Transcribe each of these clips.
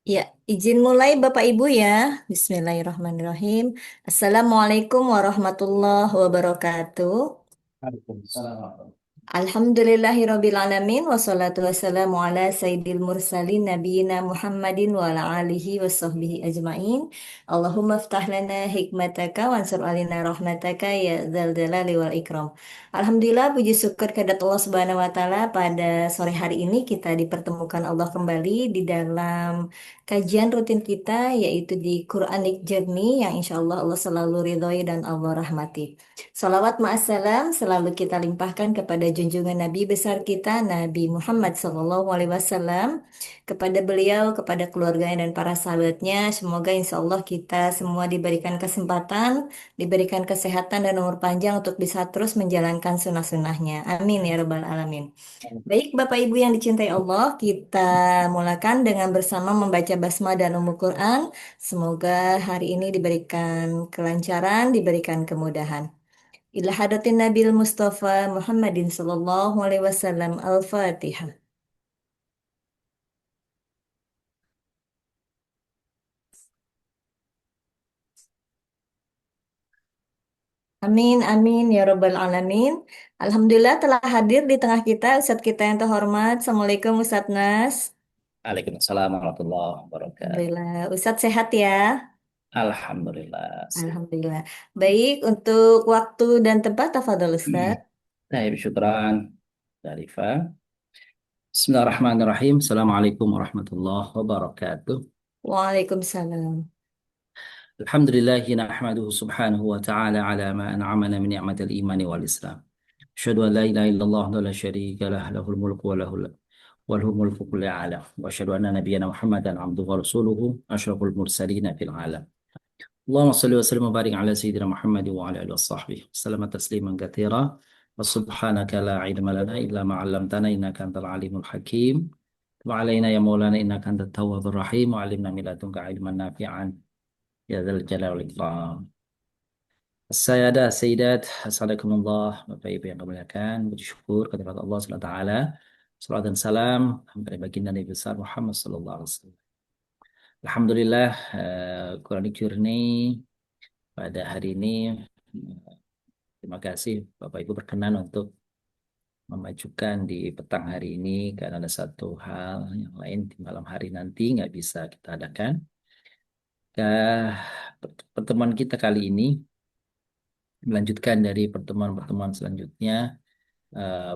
Ya, izin mulai Bapak Ibu ya. Bismillahirrahmanirrahim. Assalamualaikum warahmatullahi wabarakatuh. Waalaikumsalam. Alhamdulillahirrabbilalamin wassalatu wassalamu ala sayyidil mursalin nabiyina Muhammadin wa ala alihi wa sahbihi ajma'in. Allahumma ftah lana hikmataka wansur alina rahmataka ya dzal jalali wal ikram. Alhamdulillah puji syukur kepada Allah Subhanahu wa taala pada sore hari ini kita dipertemukan Allah kembali di dalam kajian rutin kita yaitu di Quranic Journey yang insya Allah Allah selalu ridhoi dan Allah rahmati. Salawat ma'assalam selalu kita limpahkan kepada junjungan Nabi besar kita, Nabi Muhammad SAW, kepada beliau, kepada keluarganya dan para sahabatnya. Semoga insya Allah kita semua diberikan kesempatan, diberikan kesehatan dan umur panjang untuk bisa terus menjalankan sunnah-sunnahnya. Amin ya Rabbal Alamin. Baik Bapak Ibu yang dicintai Allah, kita mulakan dengan bersama membaca basmalah dan Ummul Quran. Semoga hari ini diberikan kelancaran, diberikan kemudahan. Ila hadratin Nabil Mustafa Muhammadin sallallahu alaihi wasallam. Al-Fatihah. Amin, amin, ya Rabbal Alamin. Alhamdulillah telah hadir di tengah kita Ustadz kita yang terhormat. Assalamualaikum Ustadz Nas. Waalaikumsalam warahmatullahi wabarakatuh. Alhamdulillah. Ustadz sehat ya? Alhamdulillah. Alhamdulillah. Baik, untuk waktu dan tempat, tafadhol Ustadz. Baik, syukran dari Fa. Bismillahirrahmanirrahim. Assalamualaikum warahmatullahi wabarakatuh. Waalaikumsalam. Alhamdulillahi nahmaduhu subhanahu wa ta'ala ala ma an'amana min ni'matil imani wal islam. Asyhadu an la ilaha illallah wa la syarika lah lahul mulku wa lahul mulku kulli ala. Wa asyhadu anna nabiyyana Muhammadan abduhu wa rasuluhu asyraful mursalin fil alam. اللهم صل وسلم وبارك على سيدنا محمد وعلى اله وصحبه وسلم تسليما كثيرا وسبحانك لا علم لنا الا ما علمتنا انك انت العليم الحكيم وعلينا يا مولانا انك انت التواب الرحيم وعلمنا من لدنك علما نافعا يا ذا الجلال والاكرام. Sayyidah, Sayyidat, Assalamualaikum Bapak Ibu yang kami muliakan, bersyukur kepada Allah Subhanahu wa taala. Salawat dan salam kepada baginda Nabi besar Muhammad sallallahu alaihi wasallam. Alhamdulillah, Quranic Journey pada hari ini. Terima kasih Bapak Ibu berkenan untuk memajukan di petang hari ini karena ada satu hal yang lain di malam hari nanti nggak bisa kita adakan. Nah, pertemuan kita kali ini melanjutkan dari pertemuan-pertemuan selanjutnya.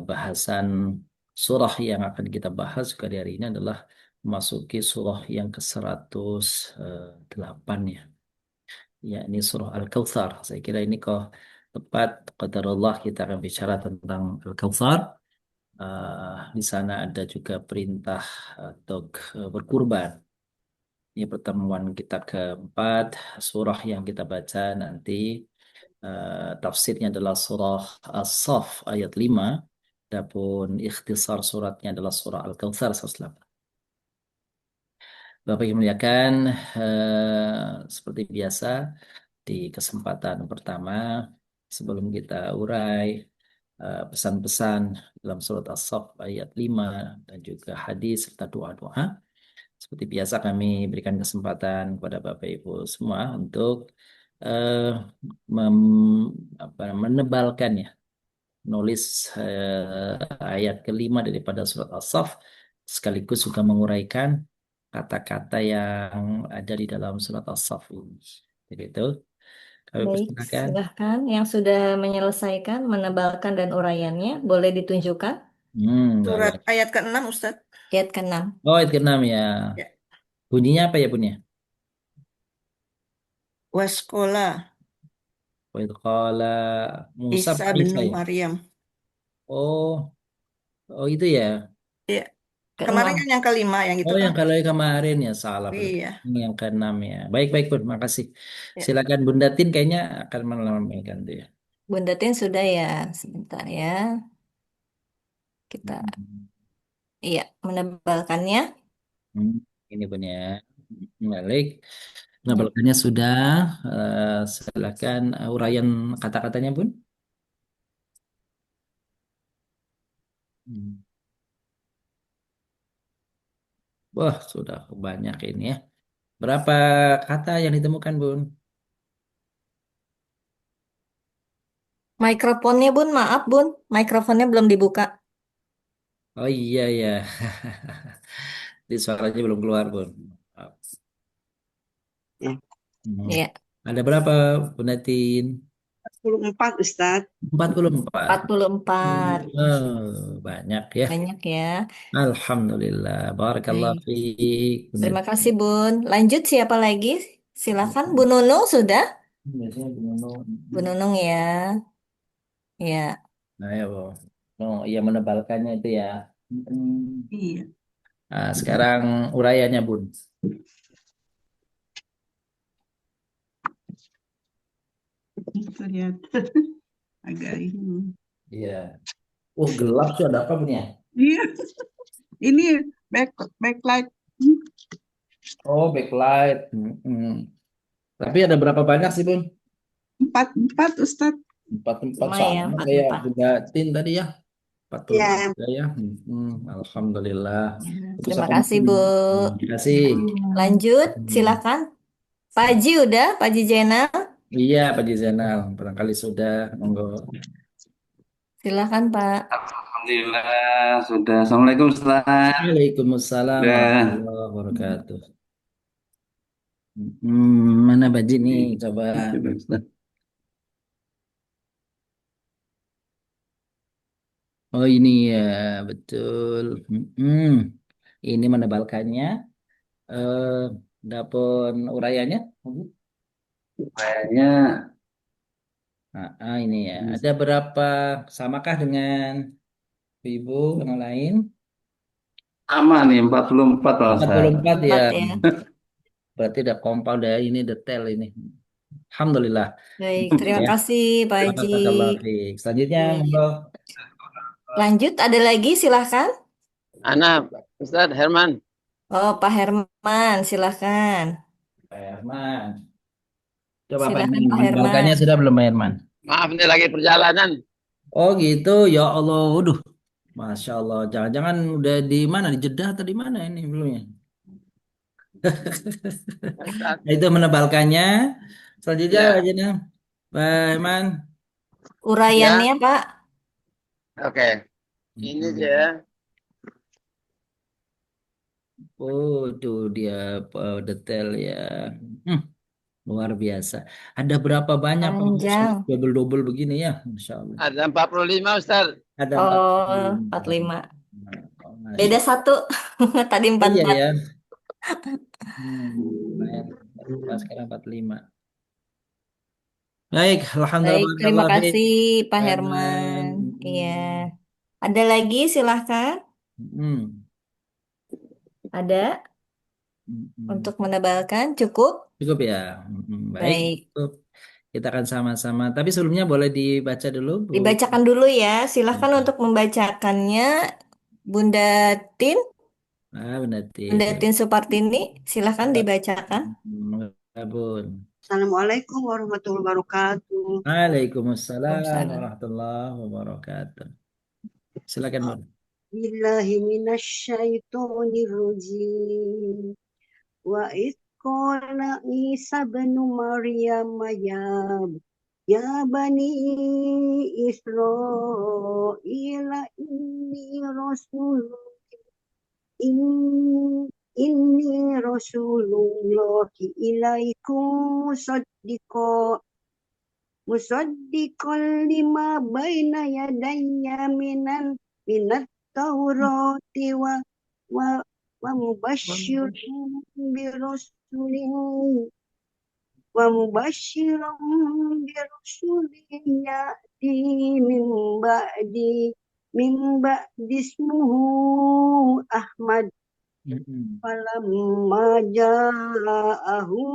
Bahasan surah yang akan kita bahas juga di hari ini adalah memasuki surah yang ke-108 ya, yakni surah Al-Kautsar. Saya kira ini kok tepat qadarullah kita akan bicara tentang Al-Kautsar. Di sana ada juga perintah untuk berkurban. Ini pertemuan kita keempat, surah yang kita baca nanti tafsirnya adalah surah As-Saff ayat 5, adapun ikhtisar suratnya adalah surah Al-Kautsar 108. Bapak yang muliakan, seperti biasa di kesempatan pertama sebelum kita urai pesan-pesan dalam surat As-Saff ayat 5 dan juga hadis serta doa-doa. Seperti biasa kami berikan kesempatan kepada Bapak Ibu semua untuk eh, menebalkan ya, nulis ayat kelima daripada surat As-Saff sekaligus juga menguraikan kata-kata yang ada di dalam surat As-Saff ini. Jadi itu kami Baik, persilakan. silahkan yang sudah menyelesaikan, menebalkan dan uraiannya, boleh ditunjukkan. Boleh. Surat ayat ke-6 Ustadz. Ayat ke-6. Oh, ayat ke-6 ya. Ya. Bunyinya apa ya bunyinya? Waskola Wa idh qala Musa Isa apa bin Isa ya? Maryam. Oh, oh itu ya. Ya. Kemarin kan Ke-6. yang kelima yang itu Oh, kan? yang kalau kemarin ya salah berarti. Iya. Ini yang keenam ya. Baik, baik Bun, makasih. Ya. Silakan Bunda Tin kayaknya akan menampilkan tuh ya. Bunda Tin sudah ya, sebentar ya. Kita, Hmm, iya, menebalkannya. hmm, ini Bun ya. Balik. Ya. Menampilkannya sudah. Silakan uraian kata-katanya Bun. Hmm. Wah, sudah banyak ini ya. Berapa kata yang ditemukan, Bun? Mikrofonnya Bun, maaf Bun, mikrofonnya belum dibuka. Oh iya ya. Di suaranya belum keluar, Bun. Ya, Hmm. Ya, Ada berapa, Bu Natin? 44 Ustadz. 44. 44. Banyak ya. Banyak ya. Alhamdulillah. Barakallah Baik. fiik, Bu Terima Natin. kasih Bun. Lanjut siapa lagi? Silakan Bu Nunung sudah? Biasanya Bu Nunu. Bu Nunung ya. Ya. Nah, ya, Bu. Oh, iya menebalkannya itu ya. Iya, Nah, sekarang urayanya, Bun. itu lihat agak ini. Iya. Oh, gelap sih ada apa, Bun ya? Iya, ini backlight Oh, backlight. Tapi ada berapa banyak sih, Bun? 44 Ustadz. Empat Sama ya, sama empat kayak empat. Bunda Tin tadi ya. 44 Ya, juga ya. Alhamdulillah. Ya, Terus terima apa kasih lagi? Bu. Terima kasih. Lanjut, Hmm. silakan. Pak Haji udah, Pak Haji Zainal. Iya, Pak Zainal. Barangkali sudah. Monggo. Silakan Pak. Alhamdulillah sudah. Assalamualaikum Ustaz. Waalaikumsalam Sudah. warahmatullahi wabarakatuh. Mana Baji nih? Coba. Sudah, Ustaz. Oh ini ya, betul. Hmm. Ini menebalkannya. Eh, Dapur urayanya. Kayaknya Ini ya. Ada berapa? Samakah dengan ibu yang lain? sama nih 44 Pak Ustaz. 44 ya. Empat ya. Berarti udah kompal deh ini detail ini. Alhamdulillah. Baik, terima Ya. kasih Pak Haji. Barakallahu fiik. Selanjutnya, Iya. monggo. Lanjut, ada lagi silahkan. Ana, Ustadz Herman. Oh, Pak Herman, silahkan. Pak Herman. Coba Pak Silahkan Herman. Pak Menebalkannya Herman. sudah belum Pak Herman? Maaf nih lagi perjalanan. Oh gitu, ya Allah. Waduh. Masya Allah. Jangan-jangan udah di mana? Di Jeddah atau di mana ini belumnya? Ustadz. Nah, itu menebalkannya. Selanjutnya Ya, aja nih. Pak Herman. Uraiannya ya, Pak. oke. Ini dia. Oh, itu dia detail ya. Hmm, luar biasa. Ada berapa banyak Pak? Panjang. Double-double begini ya, Masya Allah. Ada 45 Ustadz. Ada Oh, 45. 45. Oh, Masya Beda Allah. satu. Tadi Iya 44. ya. Lumayan. Pas sekarang 45. Baik, Baik, Alhamdulillah. terima kasih Pak Herman. Herman. Iya. Ada lagi silahkan. Hmm. Ada Hmm. untuk menebalkan cukup. Cukup ya. Baik, Baik. cukup. Kita akan sama-sama. Tapi sebelumnya boleh dibaca dulu, Bu. Dibacakan dulu ya. Silahkan untuk membacakannya Bunda Tin. Benar, Bunda Tin. Tin Supartini. Silahkan dibacakan. Bun. Assalamualaikum warahmatullahi wabarakatuh. Waalaikumsalam Waalaikumsalam. warahmatullahi wabarakatuh. Silakan, Bun. Billahi minasyaitonirrajim. Wa idh qala Isa bin Maryam ya bani Israil in, inni rasulullahi ilaikum musaddiqan lima baina yadayya minat taurati wa wa mubasysyiran birasulin ya'ti min ba'di ismuhu Ahmad. Falamma ja'ahum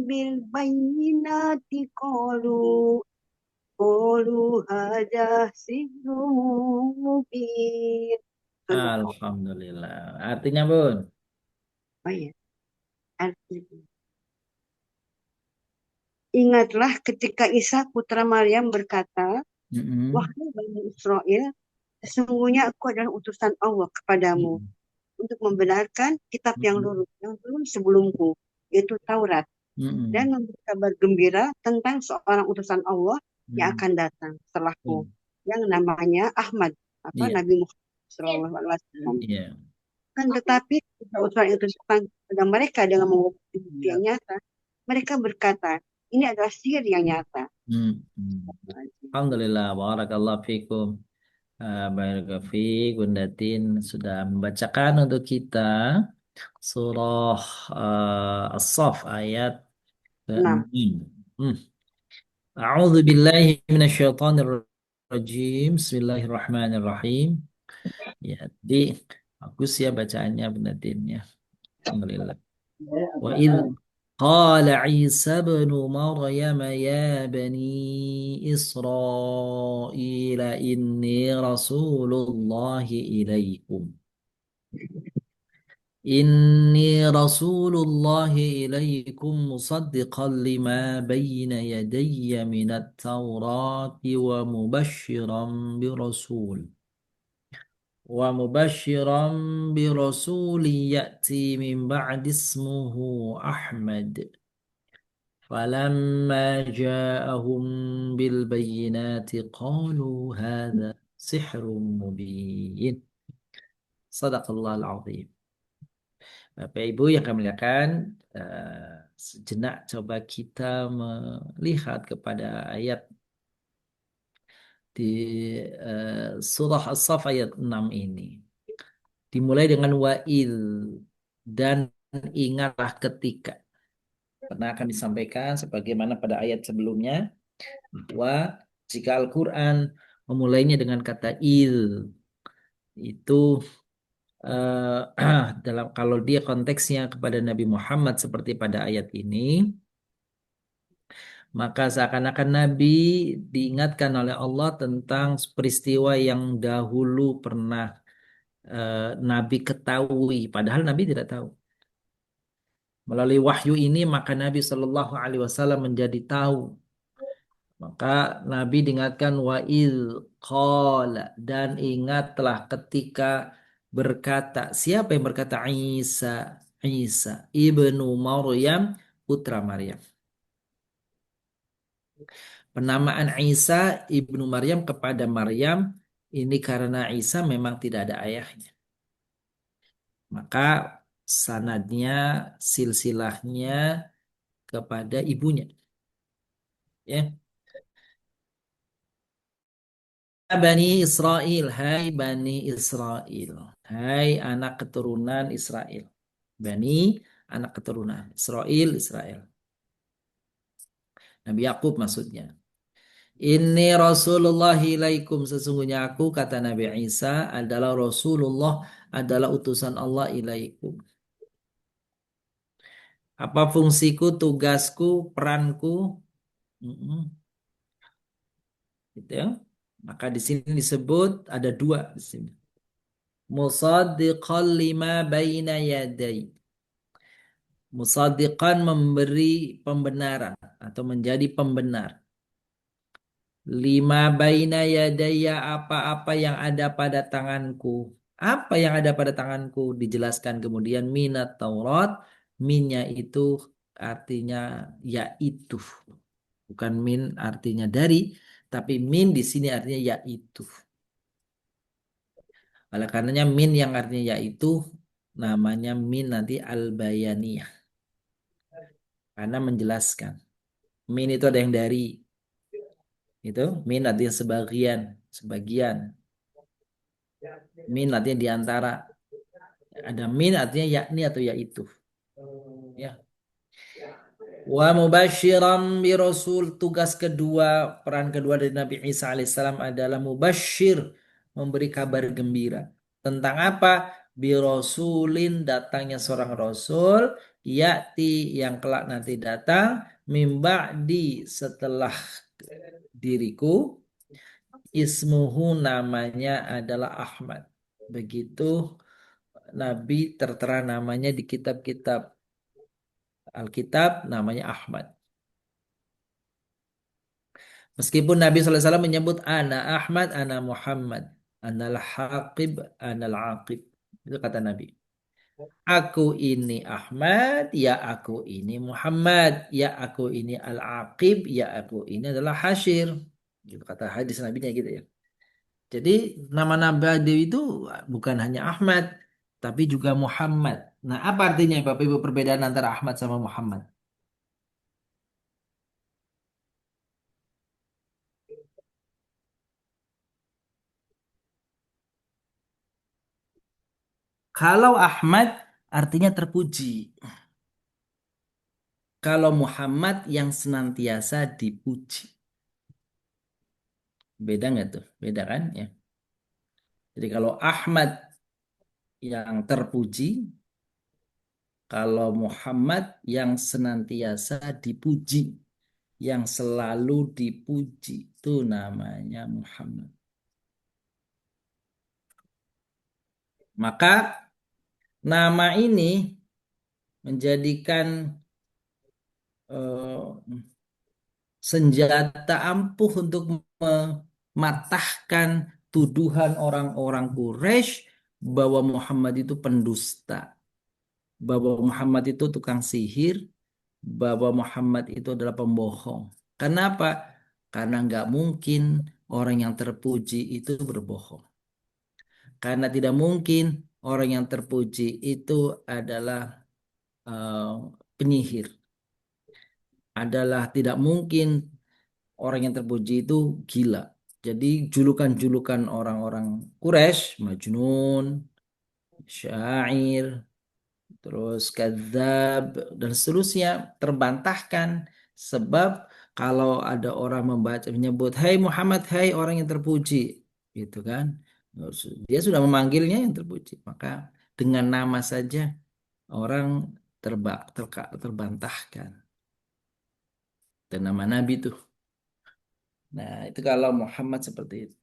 bil bayyinati qalu hadza sihrun mubin. Alhamdulillah. Artinya, Bun. Oh ya, artinya. Ingatlah ketika Isa putra Maryam berkata, wahai Bani Israel, sesungguhnya aku adalah utusan Allah kepadamu untuk membenarkan kitab yang Mm-mm. turun sebelumku, yaitu Taurat, dan Mm-mm. memberi kabar gembira tentang seorang utusan Allah yang Mm. akan datang setelahku, Mm. yang namanya Ahmad, Iya, Nabi Muhammad SAW. iya. Kan tetapi ketika utusan itu datang kepada mereka dengan membawa bukti yang nyata, mereka berkata, ini adalah sihir yang nyata. Mm. Alhamdulillah, barakallahu fikum. Barakallahu Bunda Tin sudah membacakan untuk kita surah As-Saff ayat Enam. ke-6. Hmm. A'udzu billahi minasyaitonir rajim. Bismillahirrahmanirrahim. Ya, jadi bagus ya bacaannya Bunda Tin ya. Alhamdulillah. Wa idh qala Isa ibn Maryam ya bani Israil inni rasulullah ilaikum. إني رسول الله إليكم مصدقا لما بين يدي من التوراة ومبشرا برسول يأتي من بعد اسمه أحمد فلما جاءهم بالبينات قالوا هذا سحر مبين صدق الله العظيم. Bapak Ibu yang kami muliakan, sejenak coba kita melihat kepada ayat di surah As-Saff ayat 6 ini. Dimulai dengan wa'il dan ingatlah ketika. Pernah akan disampaikan sebagaimana pada ayat sebelumnya bahwa jika Al-Quran memulainya dengan kata il itu dalam kalau dia konteksnya kepada Nabi Muhammad seperti pada ayat ini, maka seakan-akan Nabi diingatkan oleh Allah tentang peristiwa yang dahulu pernah Nabi ketahui, padahal Nabi tidak tahu. Melalui wahyu ini maka Nabi Shallallahu Alaihi Wasallam menjadi tahu. Maka Nabi diingatkan wa il qala dan ingatlah ketika berkata, siapa yang berkata? Isa ibnu Maryam, putra Maryam. Penamaan Isa ibnu Maryam kepada Maryam ini karena Isa memang tidak ada ayahnya. Maka sanadnya, silsilahnya kepada ibunya. Ya. Bani Israel, hai Bani Israel, hai anak keturunan Israel. Bani, anak keturunan Israel. Nabi Yakub maksudnya. Inni Rasulullah ilaikum, sesungguhnya aku, kata Nabi Isa, adalah Rasulullah, adalah utusan Allah ilaikum. Apa fungsiku, tugasku, peranku? Mm-mm. Gitu ya. Maka di sini disebut ada dua di sini. Musaddiqan lima baina yaday. Musaddiqan memberi pembenaran atau menjadi pembenar. Lima baina yadaya, apa-apa yang ada pada tanganku. Apa yang ada pada tanganku dijelaskan kemudian minat Taurat. Minnya itu artinya yaitu. Bukan min artinya dari, tapi min di sini artinya yaitu. Oleh karenanya min yang artinya yaitu namanya min nanti al-bayaniyah. Karena menjelaskan. Min itu ada yang dari. Itu min artinya sebagian. Min artinya di antara. Ada min artinya yakni atau yaitu. Ya. Wa mubasyiran bi rasul, tugas kedua, peran kedua dari Nabi Isa alaihissalam adalah mubasyir, memberi kabar gembira. Tentang apa? Bi rasulin, datangnya seorang rasul, yati yang kelak nanti datang, di setelah diriku, ismuhu namanya adalah Ahmad. Begitu Nabi tertera namanya di kitab-kitab Alkitab, namanya Ahmad. Meskipun Nabi SAW menyebut ana Ahmad, ana Muhammad, ana al-Haqib, ana al-Aqib. Itu kata Nabi. Aku ini Ahmad, ya aku ini Muhammad, ya aku ini Al-Aqib, ya aku ini adalah Hasyir. Gitu kata hadis nabinya gitu ya. Jadi nama Nabi itu bukan hanya Ahmad, tapi juga Muhammad. Nah, apa artinya Bapak Ibu perbedaan antara Ahmad sama Muhammad? Kalau Ahmad artinya terpuji. Kalau Muhammad yang senantiasa dipuji. Beda nggak tuh? Beda kan ya. Jadi kalau Ahmad yang terpuji, kalau Muhammad yang senantiasa dipuji, yang selalu dipuji, itu namanya Muhammad. Maka nama ini menjadikan senjata ampuh untuk mematahkan tuduhan orang-orang Quraisy bahwa Muhammad itu pendusta, bahwa Muhammad itu tukang sihir, bahwa Muhammad itu adalah pembohong. Kenapa? Karena nggak mungkin orang yang terpuji itu berbohong. Karena tidak mungkin orang yang terpuji itu adalah eh, penyihir. Adalah tidak mungkin orang yang terpuji itu gila. Jadi julukan-julukan orang-orang Quraisy, Majnun, Syair, terus Kadzab, dan seterusnya terbantahkan. Sebab kalau ada orang membaca menyebut, Hai Muhammad, hai orang yang terpuji, gitu kan? Dia sudah memanggilnya yang terpuji. Maka dengan nama saja orang terbantahkan. Dan nama Nabi tuh. Nah, itu kalau Muhammad seperti itu.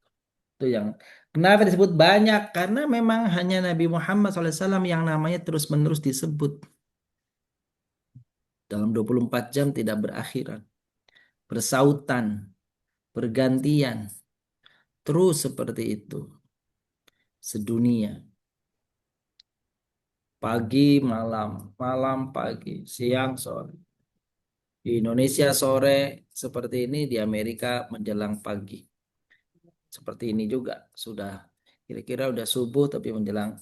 Itu yang kenapa disebut banyak? Karena memang hanya Nabi Muhammad SAW yang namanya terus-menerus disebut dalam 24 jam tidak berakhiran. Bersautan, bergantian, terus seperti itu. Sedunia. Pagi, malam, malam, pagi, siang, sore. Di Indonesia sore seperti ini, di Amerika menjelang pagi. Seperti ini juga sudah kira-kira udah subuh tapi menjelang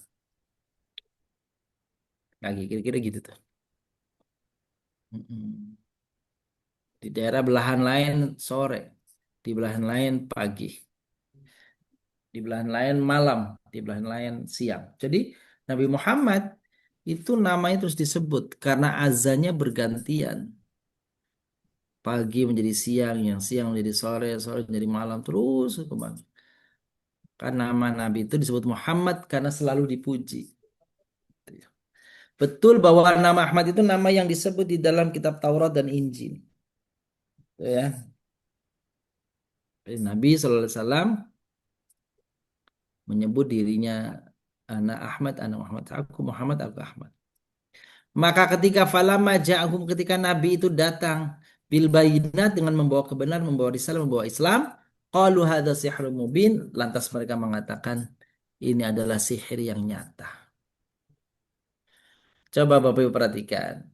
pagi, kira-kira gitu tuh. Mm-mm. Di daerah belahan lain sore, di belahan lain pagi, di belahan lain malam, di belahan lain siang. Jadi Nabi Muhammad itu namanya terus disebut karena azannya bergantian. Pagi menjadi siang, yang siang menjadi sore, sore menjadi malam, terus kembali. Karena nama Nabi itu disebut Muhammad karena selalu dipuji. Betul bahwa nama Ahmad itu nama yang disebut di dalam kitab Taurat dan Injil. Ya. Nabi SAW menyebut dirinya anak Ahmad, anak Muhammad, aku Muhammad, aku Ahmad. Maka ketika falama ja'ahum, ketika Nabi itu datang bil bayinat dengan membawa kebenaran, membawa risalah, membawa Islam, qalu hadza sihrun mubin, lantas mereka mengatakan ini adalah sihir yang nyata. Coba Bapak Ibu perhatikan.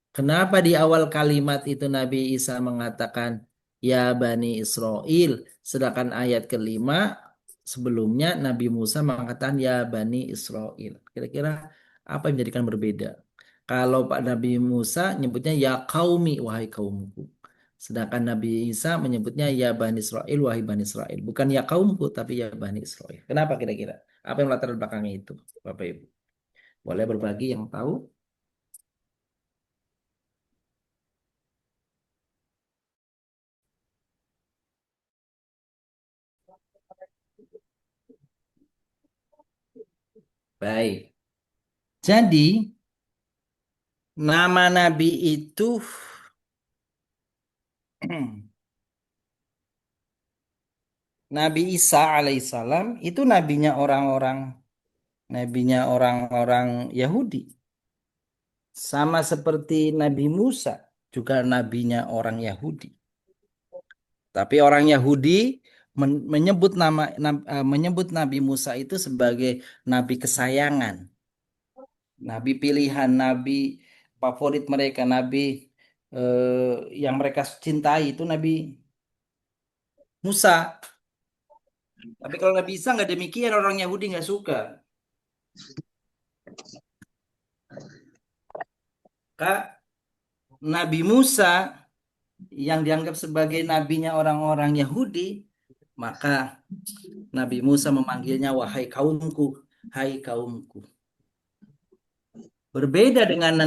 Kenapa di awal kalimat itu Nabi Isa mengatakan ya Bani Israel, sedangkan ayat kelima sebelumnya Nabi Musa mengatakan ya Bani Israel. Kira-kira apa yang menjadikan berbeda? Kalau Pak Nabi Musa nyebutnya ya kaumi, wahai kaumku. Sedangkan Nabi Isa menyebutnya ya Bani Israel, wahai Bani Israel. Bukan ya kaumku, tapi ya Bani Israel. Kenapa kira-kira? Apa yang latar belakangnya itu, Bapak Ibu? Boleh berbagi yang tahu? Baik. Jadi, nama Nabi itu Nabi Isa alaihissalam itu nabinya orang-orang Yahudi. Sama seperti Nabi Musa juga nabinya orang Yahudi. Tapi orang Yahudi menyebut Nabi Musa itu sebagai nabi kesayangan. Nabi pilihan, nabi favorit mereka, nabi yang mereka cintai itu Nabi Musa. Tapi kalau Nabi Isa nggak demikian, orang Yahudi nggak suka. Kak, Nabi Musa yang dianggap sebagai nabinya orang-orang Yahudi, maka Nabi Musa memanggilnya wahai kaumku, hai kaumku. Berbeda dengan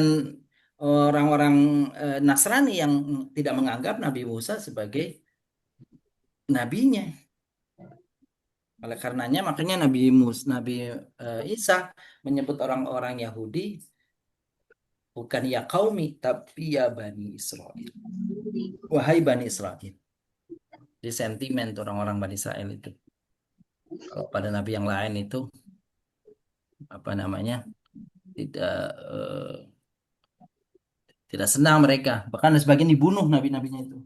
orang-orang Nasrani yang tidak menganggap Nabi Musa sebagai nabinya. Oleh karenanya makanya Nabi Isa menyebut orang-orang Yahudi bukan ya kaumi tapi ya Bani Israel. Wahai Bani Israel. Di sentimen orang-orang Bani Israel itu. Kalau pada nabi yang lain itu apa namanya? Tidak senang mereka, bahkan sebagian dibunuh nabi-nabinya itu.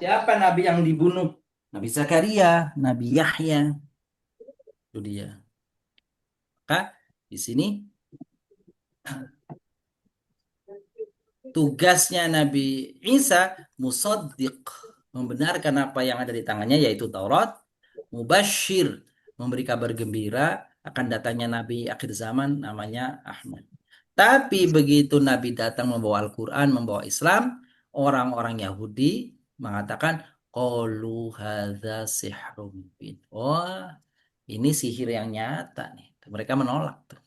Siapa nabi yang dibunuh? Nabi Zakaria, Nabi Yahya. Itu dia. Maka di sini tugasnya Nabi Isa musaddiq, membenarkan apa yang ada di tangannya yaitu Taurat, mubashir, memberi kabar gembira akan datangnya Nabi akhir zaman namanya Ahmad. Tapi begitu Nabi datang membawa Al-Quran, membawa Islam, orang-orang Yahudi mengatakan qalu hadza sihrun mubin. Oh, ini sihir yang nyata nih. Mereka menolak tuh.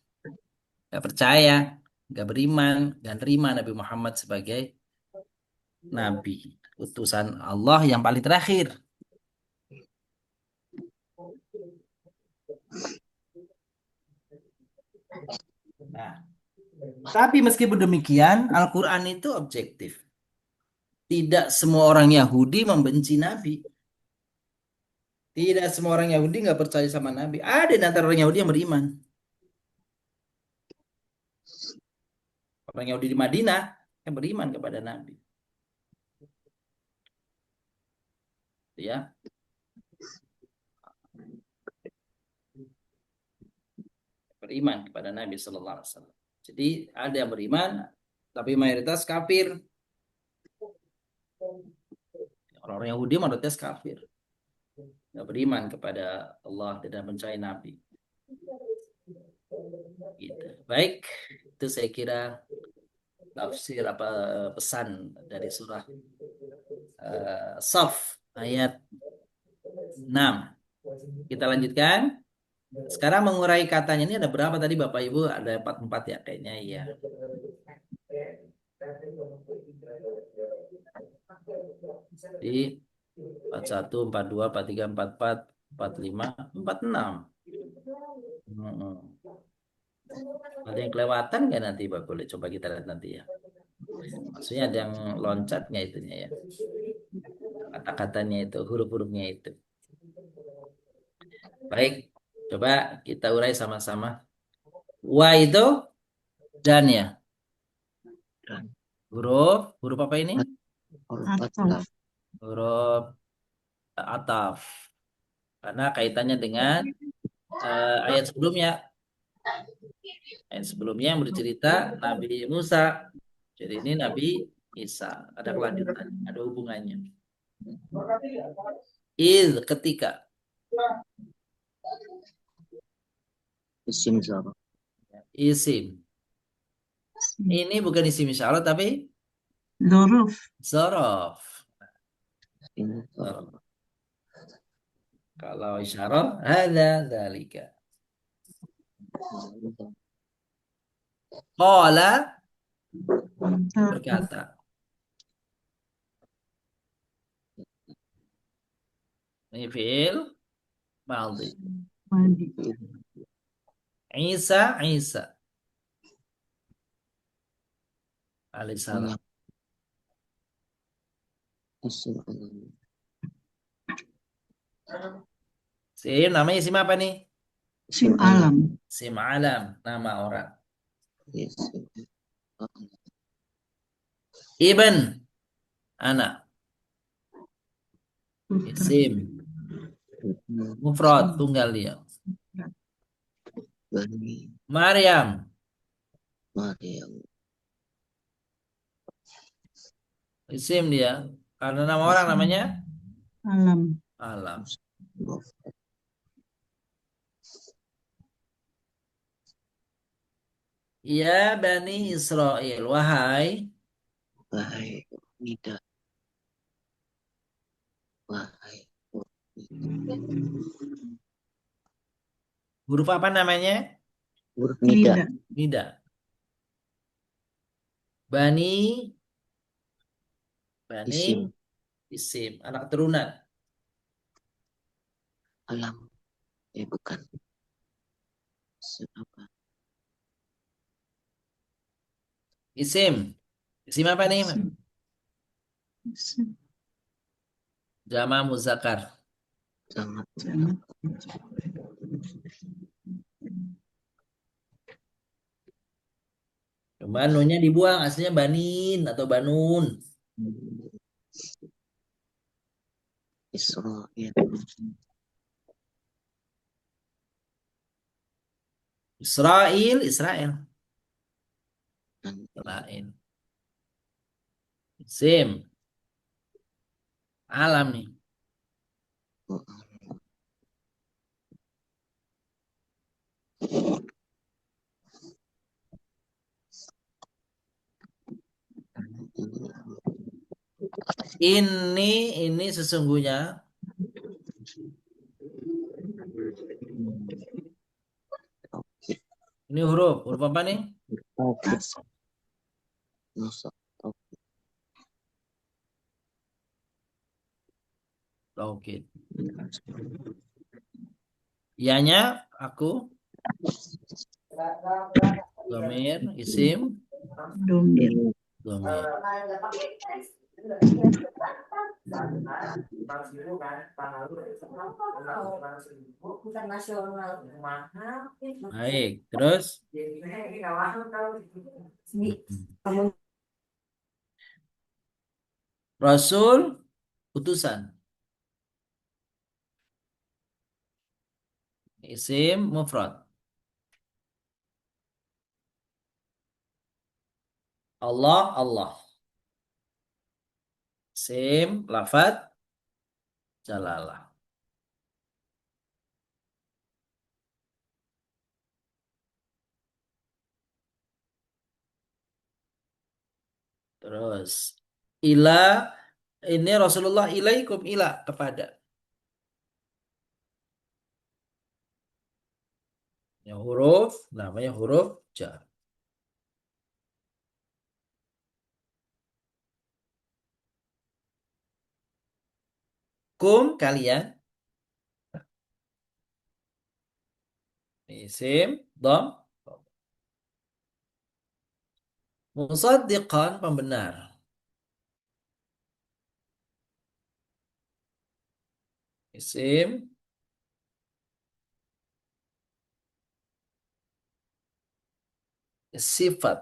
Gak percaya, gak beriman, gak terima Nabi Muhammad sebagai Nabi, utusan Allah yang paling terakhir. Nah, tapi meskipun demikian, Al-Quran itu objektif. Tidak semua orang Yahudi membenci Nabi. Tidak semua orang Yahudi nggak percaya sama Nabi. Ada di antara orang Yahudi yang beriman. Orang Yahudi di Madinah yang beriman kepada Nabi. Ya. Beriman kepada Nabi Sallallahu Alaihi Wasallam. Jadi ada yang beriman, tapi mayoritas kafir. Orang-orang Yahudi mayoritas kafir. Nggak beriman kepada Allah, tidak mencari Nabi. Gitu. Baik, itu saya kira tafsir apa pesan dari surah Saf ayat 6. Kita lanjutkan. Sekarang mengurai katanya ini ada berapa tadi Bapak Ibu? Ada 44 ya kayaknya iya. Jadi 41, 42, 43, 44, 45, 46. Ada yang kelewatan nggak nanti Pak? Boleh coba kita lihat nanti ya. Maksudnya ada yang loncat nggak itunya ya? Kata-katanya itu, huruf-hurufnya itu. Baik, coba kita urai sama-sama. Wa itu dan ya. Huruf apa ini? Huruf ataf. Karena kaitannya dengan ayat sebelumnya. Ayat sebelumnya yang bercerita Nabi Musa. Jadi ini Nabi Isa. Ada kelanjutan, ada hubungannya. Ketika. Isim. Ini bukan isim isyarat tapi Zorof. Kalau isyarat ada dalika. Qala berkata. Ini fi'il madhi. Isa alaihissalam. Sim namanya sim apa nih? Sim alam. Sim alam, nama orang. Ibn Anak. Isim. Mufrad tunggal dia. Bani Maryam. Maryam Isim dia. Karena nama orang namanya Alam. Alam. Ya Bani Israel. Wahai wahai nida wahai huruf apa namanya? huruf nida Nida. Nida. Bani. Bani. isim Isim. Anak keturunan. alam bukan apa Isim. Isim apa nih? Isim. Jama muzakkar. sangat Jangan. Cuman nunnya dibuang. Aslinya banin atau banun. Israel Israel. Israel. dan Israel. Isim. Alam nih. Ini sesungguhnya. Ini huruf. Huruf apa nih? Taufik Nusa Taukid. Ianya aku. Domir. Isim. Domir. Domir. Baik. Terus. Rasul. Utusan. Isim. Mufrad. Allah. Allah. Isim. Lafad. Jalalah. Terus. Ila. Ini Rasulullah ilaikum. Ila. Kepada. Yang huruf. Namanya huruf jar. Kum kalian. Isim. Dom. Musaddiqan pembenar. Isim. Sifat.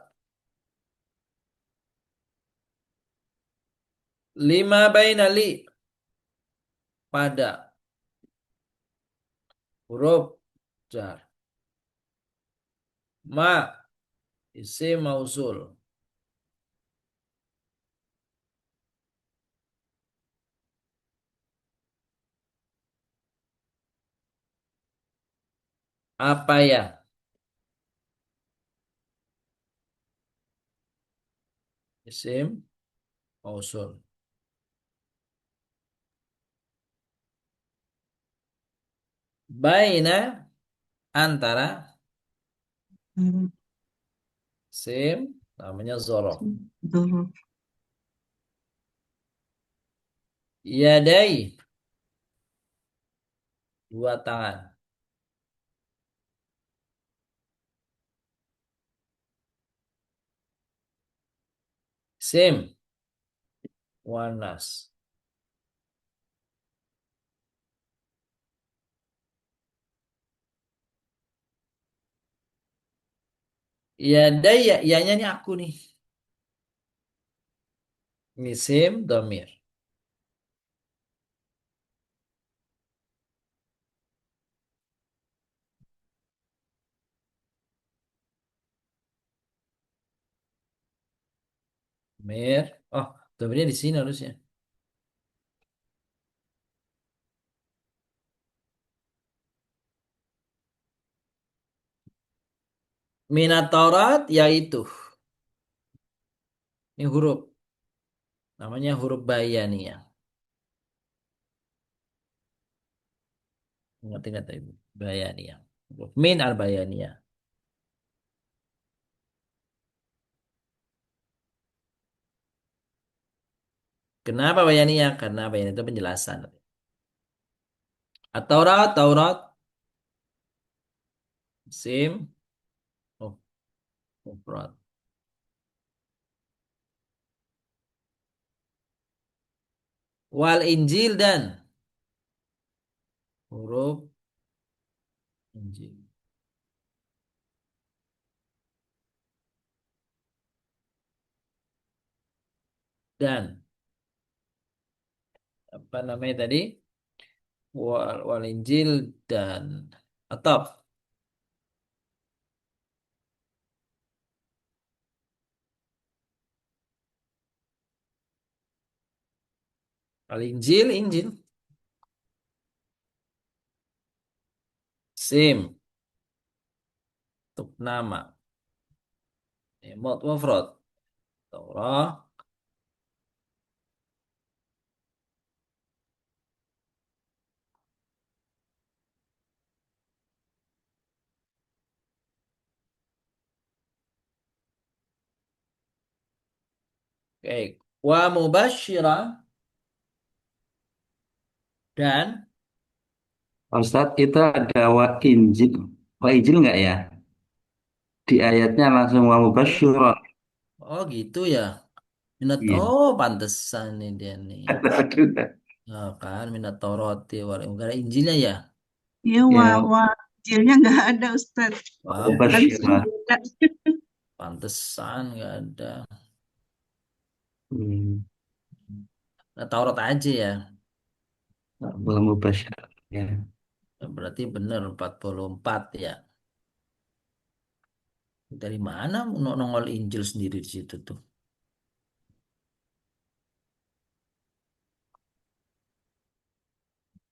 Lima baina li. Pada. Huruf jar. Ma. Isim mausul. Apa ya? Isim mausul. Baina antara isim namanya zorof. Dorof. Yadai dua tangan. Isim wanas. Yadai ya, ianya nih aku nih. Isim domir. Domir. Oh, domirnya di sini harusnya. Minat Taurat yaitu. Ini huruf. Namanya huruf bayaniyah. Ingat-ingat itu. Bayaniyah. Huruf min al bayaniyah. Kenapa bayaniyah? Karena bayaniyah itu penjelasan. At-Taurat, Taurat. Sim. Oh, mufrad. Wal Injil dan huruf Injil. Dan apa namanya tadi? Wal Injil dan atop. Al Injil, Injil. Sim. Untuk nama. Mufrad. Taurah. Oke. Wa mubashira dan Pak Ustadz, itu ada wa Injil. Wa Injil nggak ya? Di ayatnya langsung wa mubasyyiran. oh gitu ya. Minat Iya. oh pantesan nih dia nih. Oh, kan minat Taurat enggak ada Injilnya ya. Ya, Ya, wajilnya nggak ada Ustaz. Wah, Harusnya mubasyyiran. beda. pantesan nggak ada. Hmm. Nah, Taurat aja ya. Wa mubasyyiran. Ya. Berarti benar 44 ya. Dari mana nongol Injil sendiri di situ tuh?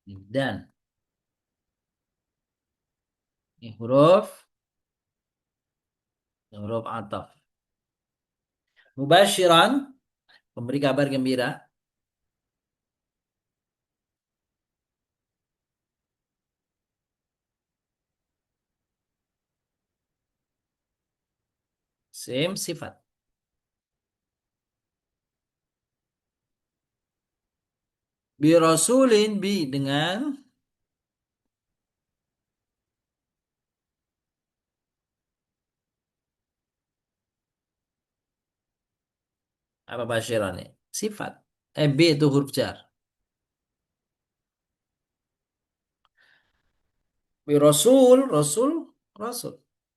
Dan ini huruf ataf. Mubasyiran, pemberi kabar gembira. Sim sifat. Bi rasulin bi dengan apa basyirannya? Sifat. B itu huruf jar. Bi rasul, rasul, rasul.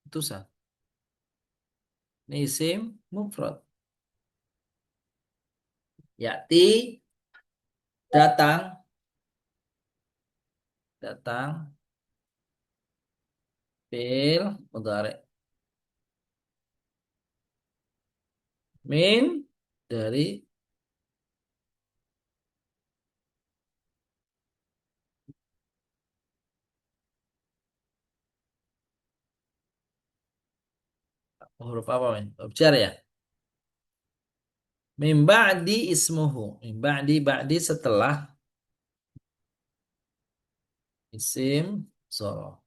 Itu sah. Ini isim mufrad. Yati datang, datang fil mudhari. Min dari huruf apa min? Huruf jar ya. Min ba'di ismuhu. Min ba'di setelah isim zorof.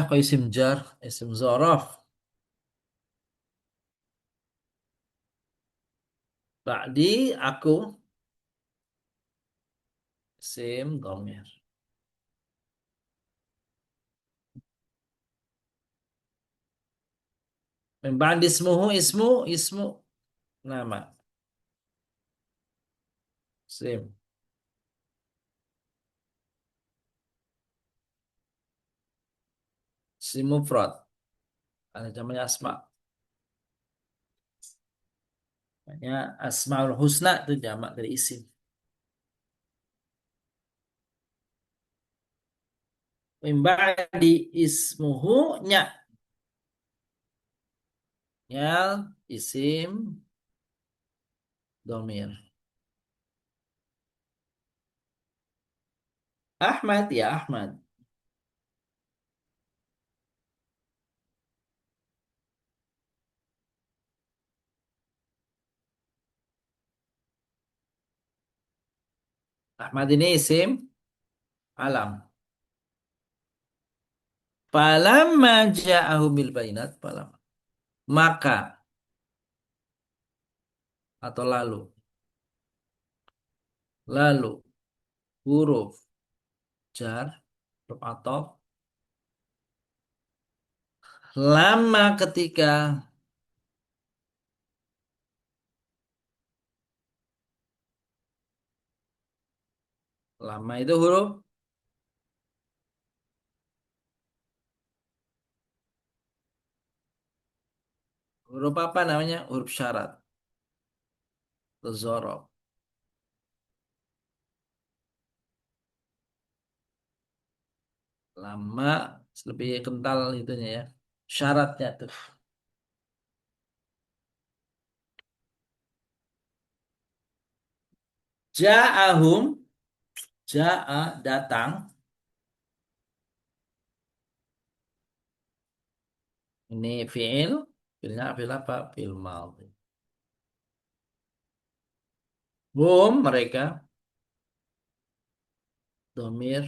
Kok isim jar, isim zorof. Ba'di aku isim dhamir. Min ba'di ismuhu ismu nama. Isim. Isim mufrad. Ada namanya asma. Namanya asmaul husna itu jamak dari isim. Min ba'di ismuhu nya. Ya, isim domir. Ahmad ya Ahmad. Ahmad ini isim alam. Falamma ja'ahu bil bayinat falam. Maka atau lalu huruf jar huruf ataf lama ketika lama itu huruf apa namanya? Huruf syarat. Zorof. Lama lebih kental itunya ya. Syaratnya tuh. Ja'ahum ja'a datang. Ini fi'il. Fi'ilnya fi'il apa? Fi'il madhi. Hum mereka domir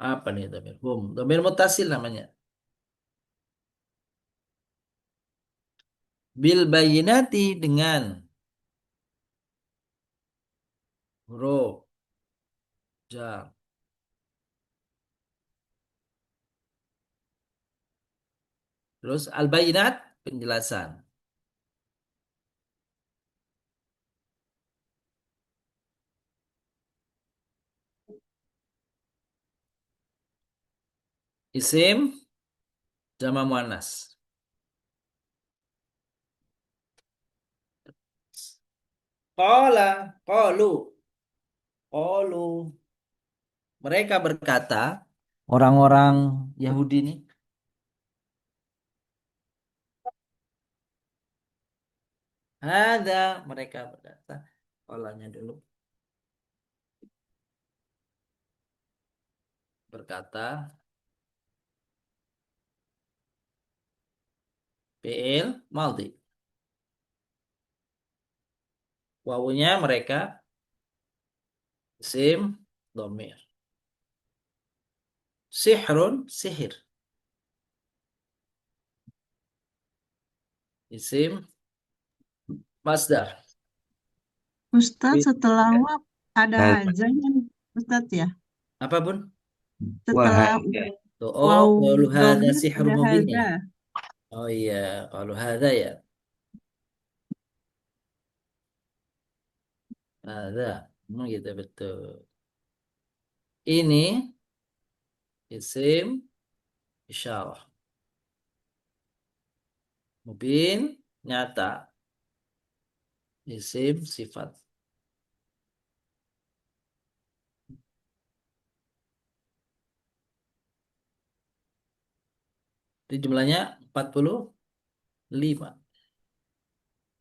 apa nih domir? Hum domir mutasil namanya. Bil bayinati dengan huruf jar. Terus al-bayinat penjelasan. Isim jama muannas. Qala, qalu, qalu. Mereka berkata, orang-orang Yahudi ini, ada mereka berkata, qalanya dulu berkata, fi'il maldi. Wawunya mereka isim domir. Sihrun sihir. Isim masdar. Ustadz setelah wab ada Nah, hazanya nih, Ustadz ya. Apa bun? Setelah wahai. Tuh, oh, waw qalu hadza domir sihrun ada mubin ya. haza. Oh iya, qalu hadza ya. Hadza. Gitu betul. Ini isim isyarah. Mubin nyata. Isim sifat. Itu jumlahnya 45.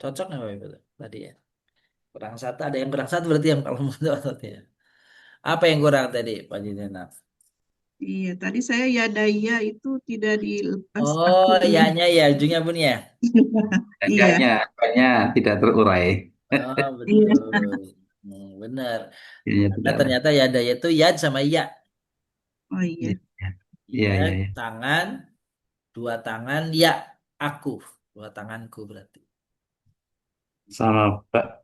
Cocok nggak Bapak Ibu tadi ya? Kurang satu, ada yang kurang satu berarti yang kalau menurut ya. Apa yang kurang tadi Pak Jinena? Iya, tadi saya ya daya itu tidak dilepas Oh, akunya. ya-nya ya, ujungnya Bun ya. Iya, Hanya tidak terurai. Oh, iya. betul. Benar. Hanya Karena tidak. ternyata yada itu yad sama ya. Oh iya. Iya, Ya, iya, iya. tangan, dua tangan, ya, aku. Dua tanganku berarti. Sama Hmm,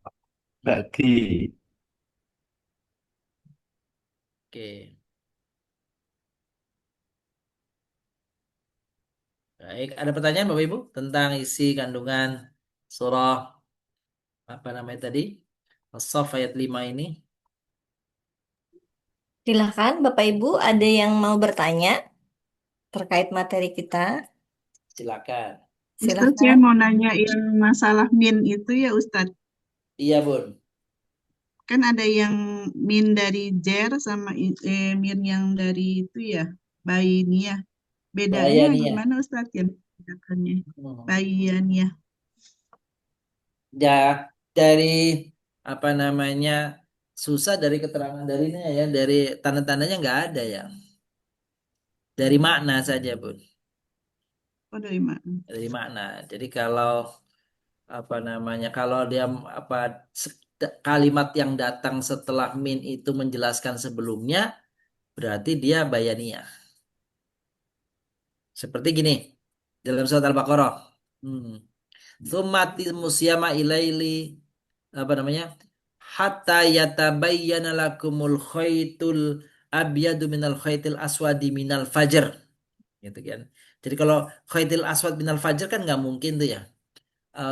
bagi. Oke. Baik, ada pertanyaan Bapak Ibu tentang isi kandungan surah apa namanya tadi? As-Saff ayat 5 ini. Silahkan Bapak Ibu, ada yang mau bertanya terkait materi kita? Silakan. Ustadz, saya Silahkan. mau nanya yang masalah min itu ya Ustadz. Iya, Bun. Kan ada yang min dari jer sama min yang dari itu ya, bainiyah. Bedanya Bayaniyah. gimana Ustadz yang membedakannya? Hmm. Bayaniyah. Ya, dari apa namanya, susah dari keterangan darinya ya, dari tanda-tandanya nggak ada ya. Dari makna saja, Bun. Oh, dari mana? Dari makna. Jadi kalau apa namanya, kalau dia apa kalimat yang datang setelah min itu menjelaskan sebelumnya, berarti dia bayaniyah. Seperti gini dalam surat Al-Baqarah. Hmm. Tsumma musyama ilaili apa namanya? Hatta yatabayyana lakumul khaytul abyadu minal khaytil aswadi minal fajr. Gitu kan. Jadi kalau khaytil aswad minal fajr kan nggak mungkin tuh ya.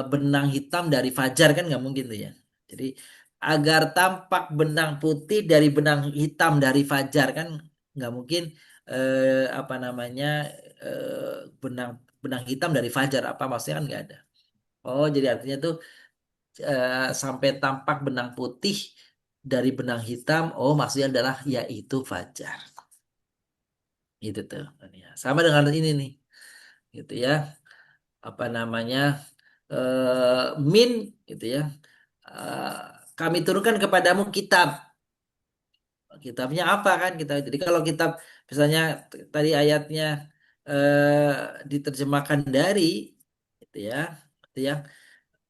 Benang hitam dari fajar kan nggak mungkin tuh ya. Jadi agar tampak benang putih dari benang hitam dari fajar kan nggak mungkin apa namanya benang benang hitam dari fajar, apa maksudnya kan nggak ada. Oh jadi artinya tuh sampai tampak benang putih dari benang hitam. Oh maksudnya adalah yaitu fajar. Gitu tuh. Ya, sama dengan ini nih. Gitu ya. Apa namanya? Min gitu ya. Eh, Kami turunkan kepadamu kitab. Kitabnya apa kan kita? Jadi kalau kitab misalnya tadi ayatnya diterjemahkan dari gitu ya. Gitu ya.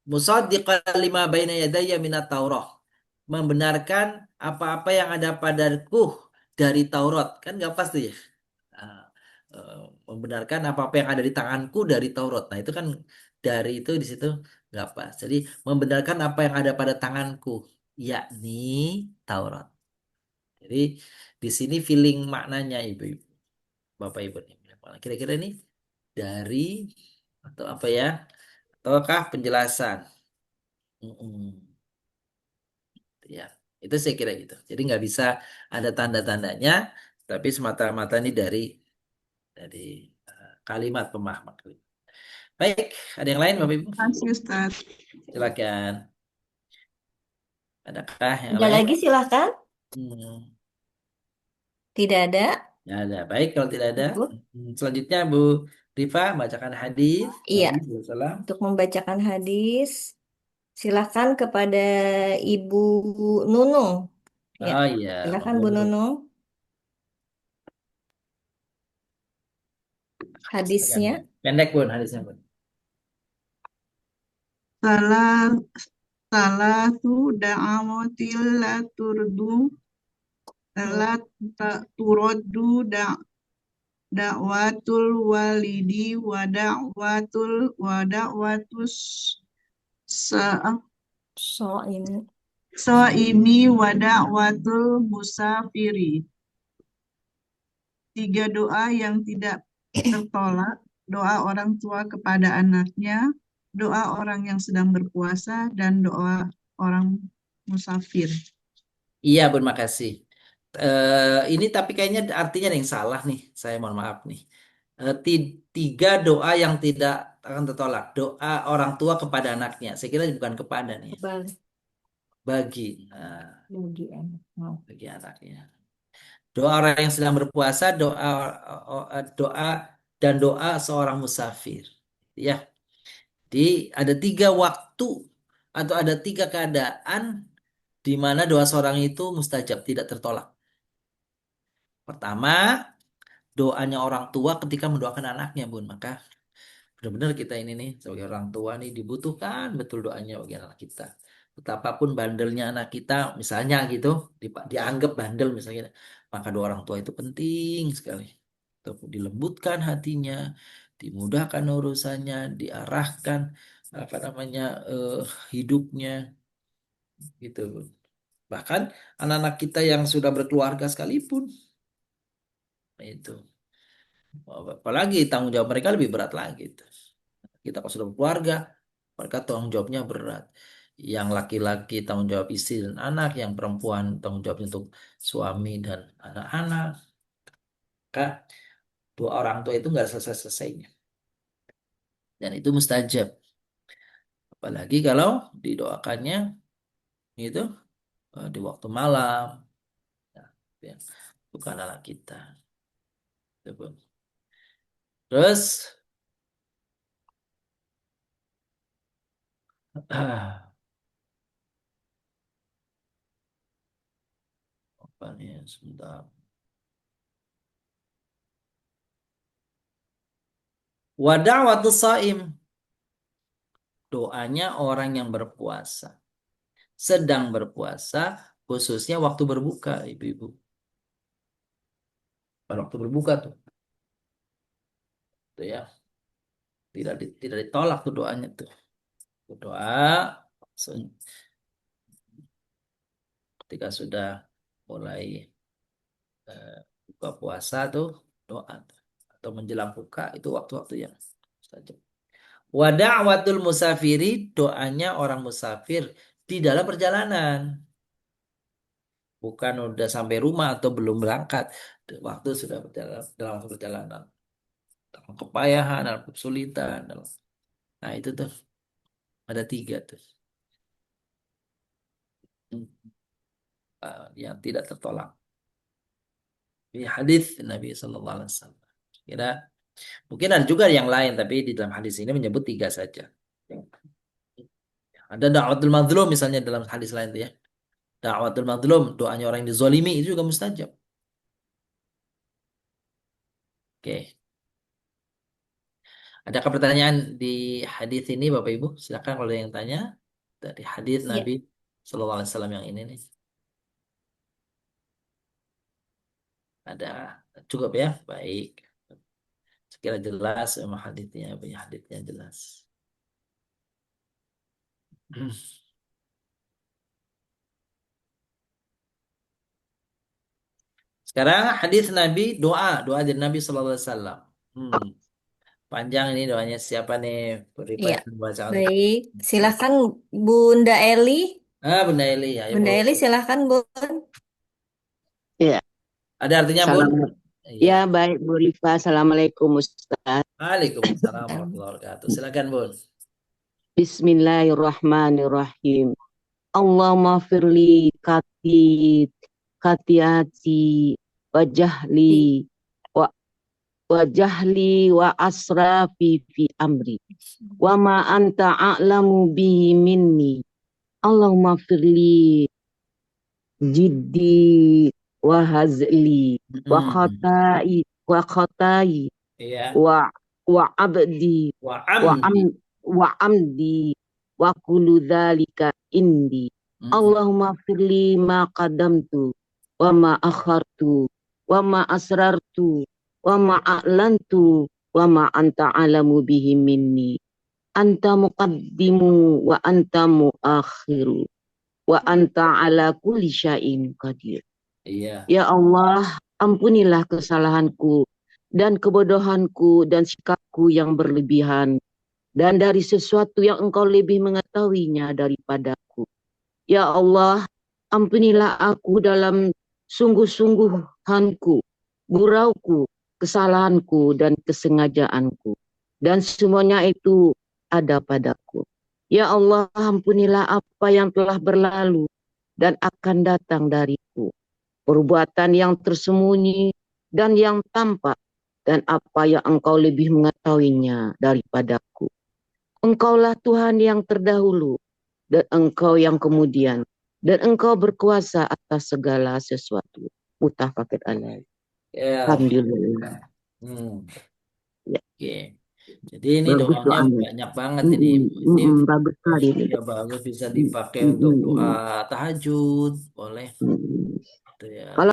Musaddiqan lima baina yadayya minat Taurah. Membenarkan apa-apa yang ada padaku dari Taurat. Kan nggak pasti ya. Ah, eh, Membenarkan apa-apa yang ada di tanganku dari Taurat. Nah, itu kan dari itu di situ nggak pas. Jadi membenarkan apa yang ada pada tanganku, yakni Taurat. Jadi di sini feeling maknanya ibu-ibu, bapak-ibu nih. Kira-kira ini dari atau apa ya? Ataukah penjelasan? Mm-mm. Ya, itu saya kira gitu. Jadi nggak bisa ada tanda-tandanya, tapi semata-mata ini dari kalimat pemahaman. Baik, ada yang lain Bapak Ibu? Terima kasih Ustadz. Silakan. Adakah yang Ada lain? lagi silahkan. Hmm, Tidak ada. ya ada. Baik, kalau tidak ada. Bu. Selanjutnya Bu Rifa bacakan hadis. Iya, Nabi SAW. untuk membacakan hadis, silahkan kepada Ibu Nunung. Ya, Oh iya, silahkan Bu monggo. Nunung. Silakan, Hadisnya. Bu. Pendek Bun hadisnya Bun. Salah salah tu da'awatil la turdu la turaddu da'watul walidi wa da'watus sa- So ini. saimi wa da'watul musafiri. 3 doa yang tidak tertolak, doa orang tua kepada anaknya, doa orang yang sedang berpuasa, dan doa orang musafir. Iya Bun, makasih. Ini tapi kayaknya artinya ada yang salah nih. Saya mohon maaf nih. Tiga doa yang tidak akan tertolak. Doa orang tua kepada anaknya. Saya kira bukan kepada nih. Kebalik Bagi. Nah, bagi anak. Oh. bagi anaknya. Doa orang yang sedang berpuasa, doa dan doa seorang musafir. Ya. Jadi ada tiga waktu atau ada tiga keadaan di mana doa seorang itu mustajab, tidak tertolak. Pertama, doanya orang tua ketika mendoakan anaknya, Bun. Maka benar-benar kita ini nih sebagai orang tua nih dibutuhkan betul doanya bagi anak kita. Betapapun bandelnya anak kita, misalnya gitu, dianggap bandel misalnya, maka doa orang tua itu penting sekali. Untuk dilembutkan hatinya, dimudahkan urusannya, diarahkan apa namanya hidupnya gitu, Bun. Bahkan anak-anak kita yang sudah berkeluarga sekalipun itu. Apalagi tanggung jawab mereka lebih berat lagi. Kita kalau sudah berkeluarga, mereka tanggung jawabnya berat. Yang laki-laki tanggung jawab istri dan anak, yang perempuan tanggung jawab untuk suami dan anak-anak. Maka dua orang tua itu nggak selesai-selesainya. Dan itu mustajab. Apalagi kalau didoakannya itu di waktu malam. Nah, ya, bukan anak kita. Itu pun. Terus apa nih sebentar. Wada'watus saim, doanya orang yang berpuasa. Sedang berpuasa, khususnya waktu berbuka, ibu-ibu. Pada waktu berbuka tuh, ya. Tidak ditolak tuh doanya tuh. Doa ketika sudah mulai buka puasa tuh doa tuh. Atau menjelang buka itu waktu-waktu yang mustajab. Wa da'watul musafiri, doanya orang musafir di dalam perjalanan. Bukan udah sampai rumah atau belum berangkat. Waktu sudah berjalan, dalam waktu perjalanan. Dalam kepayahan, dalam kesulitan. Nah itu tuh ada 3 tuh. Yang tidak tertolak. Di hadis Nabi Sallallahu Alaihi Wasallam. Kira mungkin ada juga yang lain, tapi di dalam hadis ini menyebut 3 saja. Ada da'watul mazlum misalnya dalam hadis lain tuh ya. Da'watul mazlum, doanya orang yang dizolimi itu juga mustajab. Oke. Adakah pertanyaan di hadis ini Bapak Ibu? Silakan kalau ada yang tanya dari hadis Ya. Nabi Sallallahu Alaihi Wasallam yang ini nih. Ada cukup ya? Baik. Sekira jelas sama hadisnya, banyak hadisnya jelas. Sekarang hadis Nabi, doa dari Nabi Sallallahu Alaihi Wasallam. Panjang ini doanya, siapa nih beri Iya. bacaan? Baik, silakan Bunda Eli. Bunda Eli, ayo Bunda Bu. Eli silakan Bun. Ya, Ada artinya Bun? salam. Iya. Ya, baik Bu Rifa. Assalamualaikum Ustaz. Waalaikumsalam warahmatullahi wabarakatuh. Silakan Bun. Bismillahirrahmanirrahim. Allahumma firli katiati wajahli wa asrafi fi amri wa ma anta a'lamu bihi minni. Allahumma firli jiddi wa hazli wa khatai Iya. wa abdi Wa wa amdi. amdi wa kullu dzalika indi. Allahumma firli ma qadamtu wa ma akhartu wa ma asrartu wa ma a'lantu wa ma anta alamu bihi minni. Anta muqaddimu wa anta muakhiru wa anta ala kulli syai'in qadir. Iya. Ya Allah, ampunilah kesalahanku dan kebodohanku dan sikapku yang berlebihan, dan dari sesuatu yang engkau lebih mengetahuinya daripadaku. Ya Allah, ampunilah aku dalam sungguh-sungguhanku, gurauku, kesalahanku, dan kesengajaanku. Dan semuanya itu ada padaku. Ya Allah, ampunilah apa yang telah berlalu dan akan datang dariku. Perbuatan yang tersembunyi dan yang tampak, dan apa yang engkau lebih mengetahuinya daripadaku. Engkaulah Tuhan yang terdahulu, dan engkau yang kemudian, dan engkau berkuasa atas segala sesuatu. Muttafaqun alaih. Ya. Alhamdulillah. Ya. Oke. Jadi ini Bagus doanya doanya. banyak banget ini. Ini Bagus sekali ini. ya bagus, bisa dipakai untuk doa tahajud, boleh. Itu ya. Kalau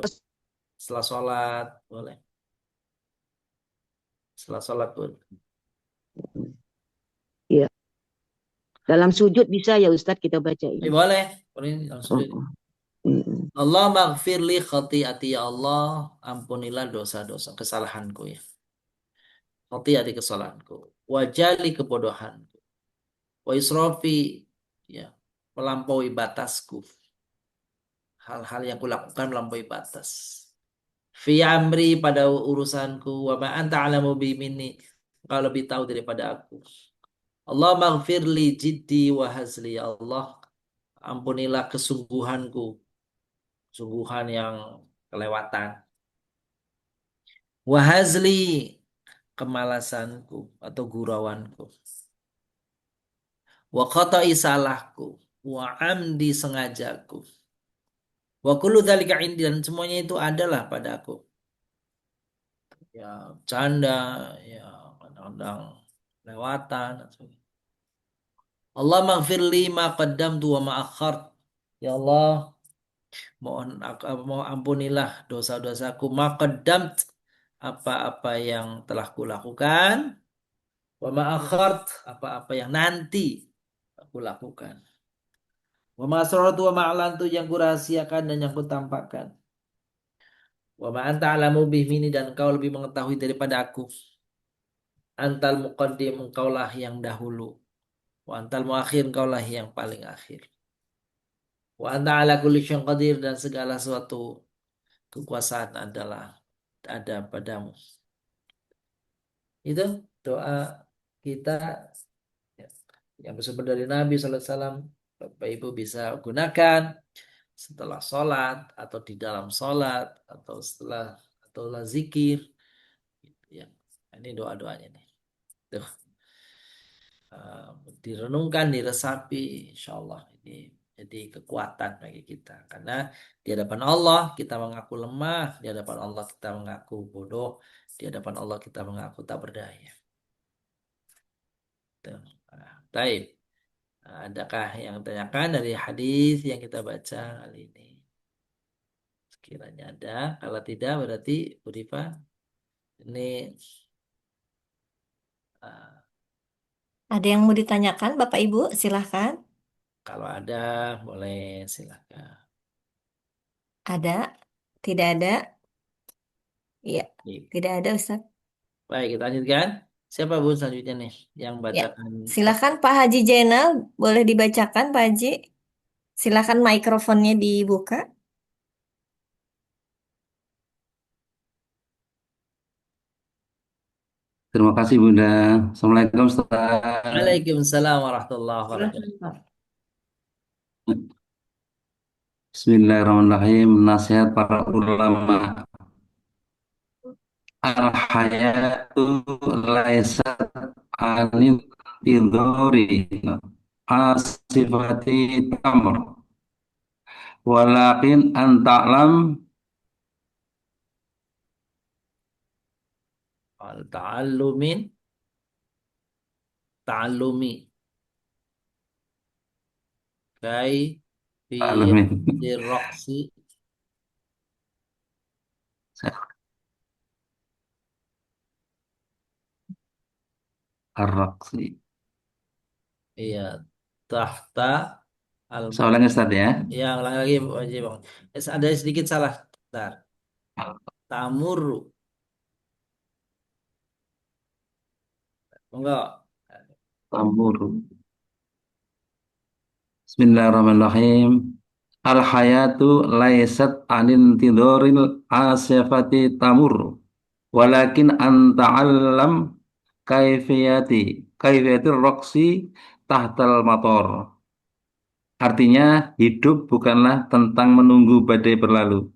Setelah sholat, boleh. Setelah sholat pun. ya, dalam sujud bisa ya Ustadz kita baca ini. Boleh. Boleh langsung. Allah maghfirli khati'ati, ya Allah, ampunilah dosa-dosa kesalahanku ya. Khati'ati kesalahanku. Wajali kebodohanku. Wa israfi, ya. melampaui batasku. Hal-hal yang kulakukan melampaui batas. Fi amri pada urusanku. Wa ma anta alamu bimini. Engkau lebih tahu daripada aku. Allah maghfirli jiddi wa hazli. Ya Allah, ampunilah kesungguhanku. Kesungguhan yang kelewatan. Wa hazli, kemalasanku atau gurauanku. Wa khata'i salahku. Wa amdi sengajaku. Wa kullu dzalika indi, dan semuanya itu adalah padaku. Ya, canda, ya kadang-kadang lewatan. Allah maghfirli ma qaddamtu wa ma akhart. Ya Allah, mohon ampunilah dosa-dosaku. Ma qaddamt, apa-apa yang telah kulakukan. Wa ma akhart, apa-apa yang nanti aku lakukan. Wa ma asrartu wa ma a'lantu, yang kurahasiakan dan yang kutampakkan. Wa ma anta alamu bihmini, dan engkau lebih mengetahui daripada aku. Antal muqaddim, engkaulah yang dahulu. Wa antal muakhir, engkaulah yang paling akhir. Wa anta ala kulli syai'in qadir, dan segala sesuatu kekuasaan adalah ada padamu. Itu doa kita yang bersumber dari Nabi SAW. Bapak Ibu bisa gunakan setelah sholat atau di dalam sholat atau setelah zikir. Ya, ini doa-doanya nih. Tuh. Direnungkan, diresapi, insya Allah ini jadi kekuatan bagi kita. Karena di hadapan Allah kita mengaku lemah, di hadapan Allah kita mengaku bodoh, di hadapan Allah kita mengaku tak berdaya. Tuh. Baik. Adakah yang tanyakan dari hadis yang kita baca kali ini? Sekiranya ada, kalau tidak berarti Bu Diva, ini Ada yang mau ditanyakan, Bapak Ibu? Silahkan. kalau ada boleh silakan. Ada? Tidak ada? Iya, Baik. tidak ada, Ustaz. Baik, kita lanjutkan. Siapa Bu selanjutnya nih yang Ya, bacakan? silahkan Pak Haji Jainal, boleh dibacakan Pak Haji. Silahkan mikrofonnya dibuka. Terima kasih Bunda. Assalamualaikum Ustaz. Waalaikumsalam warahmatullahi wabarakatuh. Bismillahirrahmanirrahim. Nasihat para ulama. Al-hayatu laisat anil tidori asifati tamr. Walakin anta'lam Ta'allumin, ta'allumi, kai, alamin. diroksi, Ar-Raqsi. iya, tahta, al Saya ulangi Ustaz ya. ya ulang lagi Bu Haji Bang. Ada sedikit salah. Bentar. Tamuru, enggak. Tamburu. Bismillahirrahmanirrahim. Al-hayatu laisat anil tidoril asifati tamur. Walakin anta'allam kaifiyati roksi tahtal motor. Artinya hidup bukanlah tentang menunggu badai berlalu,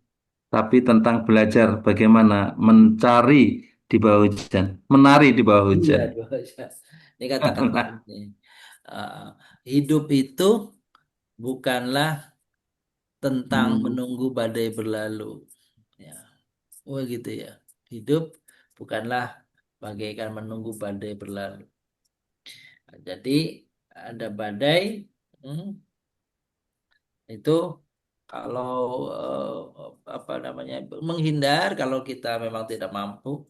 tapi tentang belajar bagaimana mencari di bawah hujan, menari di bawah Iya, hujan. ini kata-kata ini. Uh, hidup itu bukanlah tentang menunggu badai berlalu. Ya. Oh gitu ya. Hidup bukanlah bagaikan menunggu badai berlalu. Nah, jadi ada badai, itu kalau apa namanya menghindar kalau kita memang tidak mampu,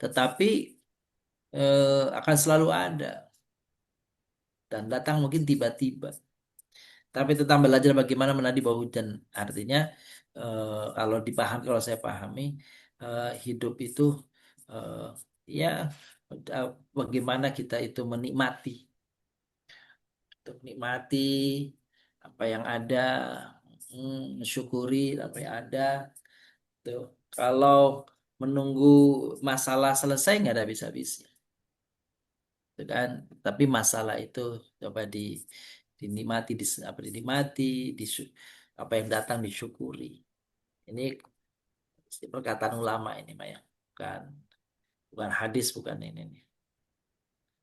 tetapi akan selalu ada dan datang mungkin tiba-tiba. Tapi tentang belajar bagaimana menadi bawah hujan, artinya kalau dipahami, kalau saya pahami, hidup itu eh, ya bagaimana kita itu menikmati untuk nikmati apa yang ada, mensyukuri apa yang ada. Tuh. Kalau menunggu masalah selesai nggak ada habis-habisnya. Gitu kan? Tapi masalah itu coba dinikmati, apa dinikmati, apa yang datang disyukuri. Ini perkataan ulama ini, Maya. Bukan bukan hadis, bukan ini nih.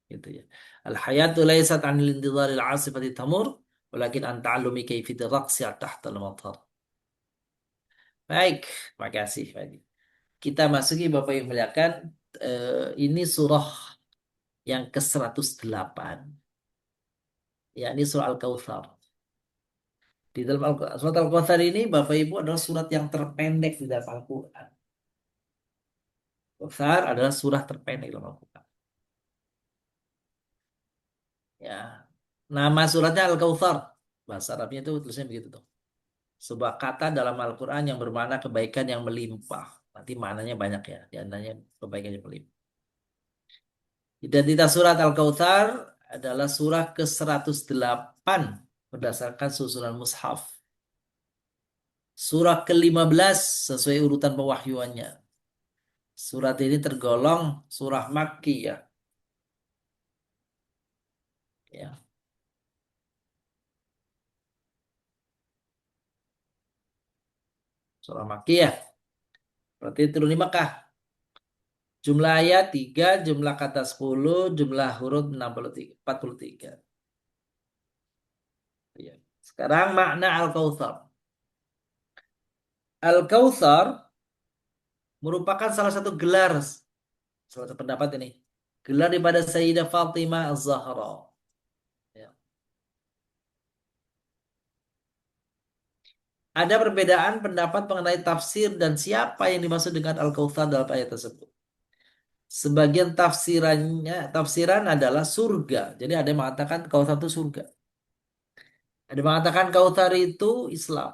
Gitu ya. Al-hayatu laysat 'anil intidharil 'asifati tamur, walakin an ta'allumi kayfiyati raqsi tahta al-matar. Baik, makasih Fadi. Kita masuki Bapak yang muliakan, ini surah yang ke-108, yakni surah Al-Kautsar. Di dalam surat Al-Kautsar ini Bapak Ibu adalah surat yang terpendek di dalam Al-Qur'an. Kautsar adalah surah terpendek dalam Al-Qur'an. Ya. Nama suratnya Al-Kautsar. Bahasa Arabnya itu tulisannya begitu tuh. Sebuah kata dalam Al-Quran yang bermakna kebaikan yang melimpah. Nanti maknanya banyak ya. Di antaranya kebaikan yang melimpah. Identitas surat Al-Kautsar adalah surah ke-108 berdasarkan susunan mushaf. Surah ke-15 sesuai urutan pewahyuannya. Surat ini tergolong surah Makkiyah. Ya. Surah Makkiyah. Berarti turun di Makkah. Jumlah ayat 3, jumlah kata 10, jumlah huruf 63, 43. Ya. Sekarang makna Al-Kautsar. Al-Kautsar merupakan salah satu gelar, salah satu pendapat ini, gelar daripada Sayyidah Fatimah Az-Zahra. Ya. Ada perbedaan pendapat mengenai tafsir dan siapa yang dimaksud dengan Al-Kautsar dalam ayat tersebut. Sebagian tafsiran adalah surga. Jadi ada yang mengatakan Kautsar itu surga. Ada yang mengatakan Kautsar itu Islam.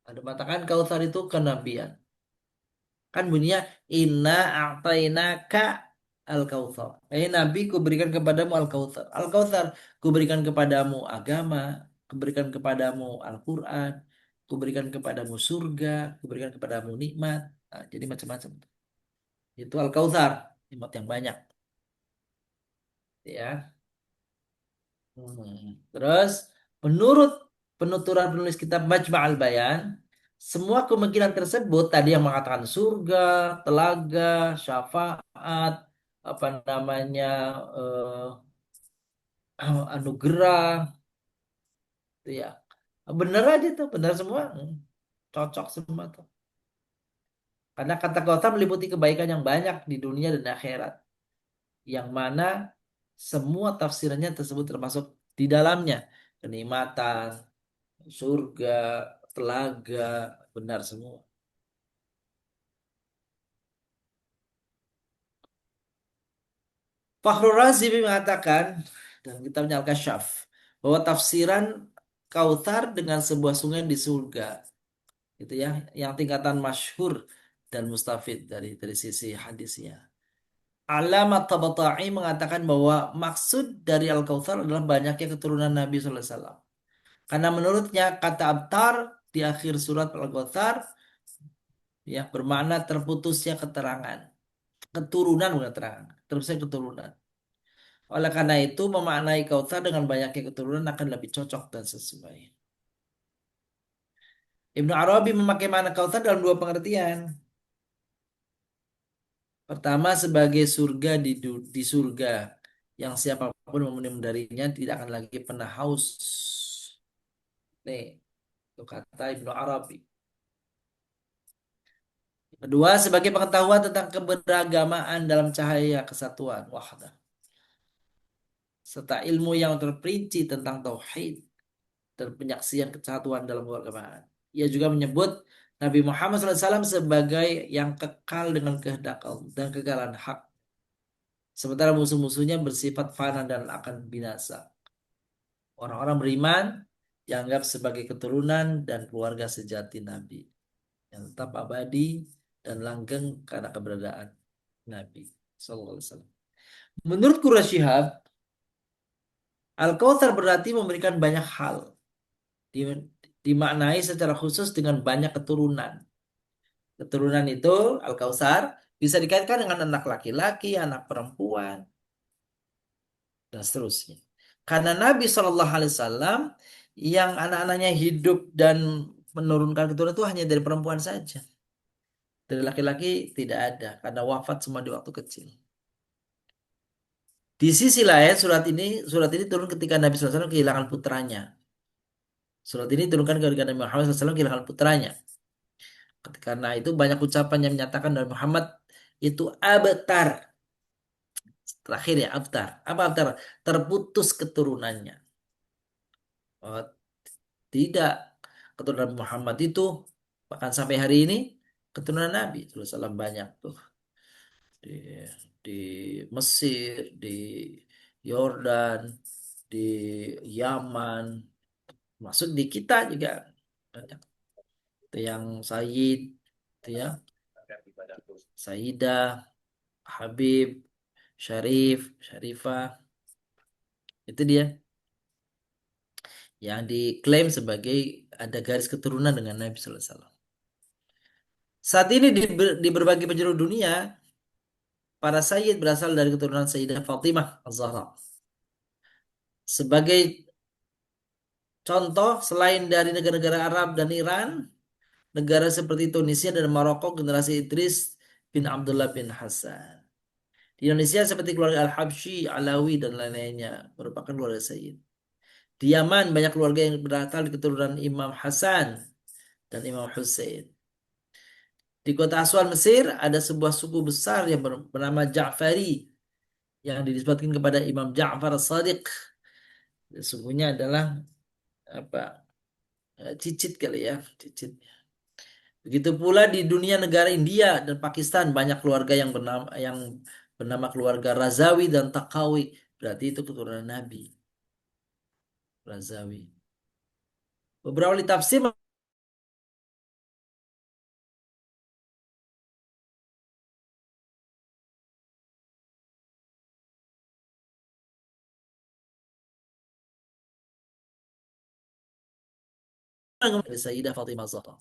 Ada yang mengatakan Kautsar itu kenabian. Kan bunyinya inna a'tainaka al-kautsar. Nabi, kuberikan kepadamu al-kautsar. Al-kautsar, kuberikan kepadamu agama, kuberikan kepadamu Al-Qur'an, kuberikan kepadamu surga, kuberikan kepadamu nikmat. Nah, jadi macam-macam. Itu al-kautsar, nikmat yang banyak. Ya. Terus menurut penuturan penulis kitab Majma' al-Bayan, semua kemungkinan tersebut tadi yang mengatakan surga, telaga, syafaat, apa namanya, anugerah, itu ya bener aja tuh, bener semua. Cocok semua tuh. Karena kata kota meliputi kebaikan yang banyak di dunia dan akhirat, yang mana semua tafsirannya tersebut termasuk di dalamnya. Kenikmatan, surga, telaga, benar semua. Fakhrul Razi mengatakan dalam kitabnya Al-Kasyaf bahwa tafsiran Kautsar dengan sebuah sungai di surga, itu ya, yang tingkatan masyhur dan mustafid dari sisi hadisnya. Alamat Tabata'i mengatakan bahwa maksud dari Al-Kautsar adalah banyaknya keturunan Nabi Sallallahu Alaihi Wasallam. Karena menurutnya kata abtar di akhir surat Al-Kautsar ya bermakna terputusnya keterangan. Keturunan bukan keterangan, terusnya keturunan. Oleh karena itu memaknai Kautsar dengan banyaknya keturunan akan lebih cocok dan sesuai. Ibnu Arabi memakai makna Kautsar dalam dua pengertian. Pertama sebagai surga di surga yang siapapun meminum darinya tidak akan lagi pernah haus. Nih, itu kata Ibnu Arabi. Kedua, sebagai pengetahuan tentang keberagamaan dalam cahaya kesatuan wahdah. Serta ilmu yang terperinci tentang tauhid dan penyaksian kesatuan dalam keberagamaan. Ia juga menyebut Nabi Muhammad SAW sebagai yang kekal dengan kehendak Allah dan kekalahan hak. Sementara musuh-musuhnya bersifat fana dan akan binasa. Orang-orang beriman dianggap sebagai keturunan dan keluarga sejati Nabi yang tetap abadi dan langgeng karena keberadaan Nabi Sallallahu Alaihi Wasallam. Menurut Quraisy Shihab, Al-Kautsar berarti memberikan banyak hal. Dimaknai secara khusus dengan banyak keturunan. Keturunan itu Al-Kautsar bisa dikaitkan dengan anak laki-laki, anak perempuan, dan seterusnya. Karena Nabi Shallallahu Alaihi Wasallam yang anak-anaknya hidup dan menurunkan keturunan itu hanya dari perempuan saja. Dari laki-laki tidak ada karena wafat semua di waktu kecil. Di sisi lain surat ini turun ketika Nabi SAW kehilangan putranya. Surat ini turunkan ketika Nabi Muhammad SAW kehilangan putranya. Karena itu banyak ucapan yang menyatakan Nabi Muhammad itu abtar. Terakhir ya abtar. Apa abtar? Terputus keturunannya. Oh, tidak. Keturunan Nabi Muhammad itu bahkan sampai hari ini keturunan Nabi SAW banyak tuh. Di, di Mesir, di Yordan, di Yaman, masuk di kita juga banyak. Itu yang Sayyid, itu ya, Sayyidah, Habib, Syarif, Syarifah, itu dia yang diklaim sebagai ada garis keturunan dengan Nabi Sallallahu Alaihi Wasallam. Saat ini di berbagai penjuru dunia, para Sayyid berasal dari keturunan Sayyidah Fatimah Az-Zahra. Sebagai contoh, selain dari negara-negara Arab dan Iran, negara seperti Tunisia dan Maroko generasi Idris bin Abdullah bin Hasan. Di Indonesia seperti keluarga Al-Habsyi, Alawi, dan lain-lainnya merupakan keluarga Sayyid. Di Yaman banyak keluarga yang berasal dari keturunan Imam Hasan dan Imam Hussein. Di kota Aswan, Mesir, ada sebuah suku besar yang bernama Ja'fari yang dinisbatkan kepada Imam Ja'far As-Sadiq. Sukunya adalah apa? Cicit kali ya, cicit. Begitu pula di dunia negara India dan Pakistan banyak keluarga yang bernama keluarga Razawi dan Taqawi. Berarti itu keturunan Nabi. Razawi. Beberapa ahli tafsir mengatakan Sayyidah Fatimah Zahra.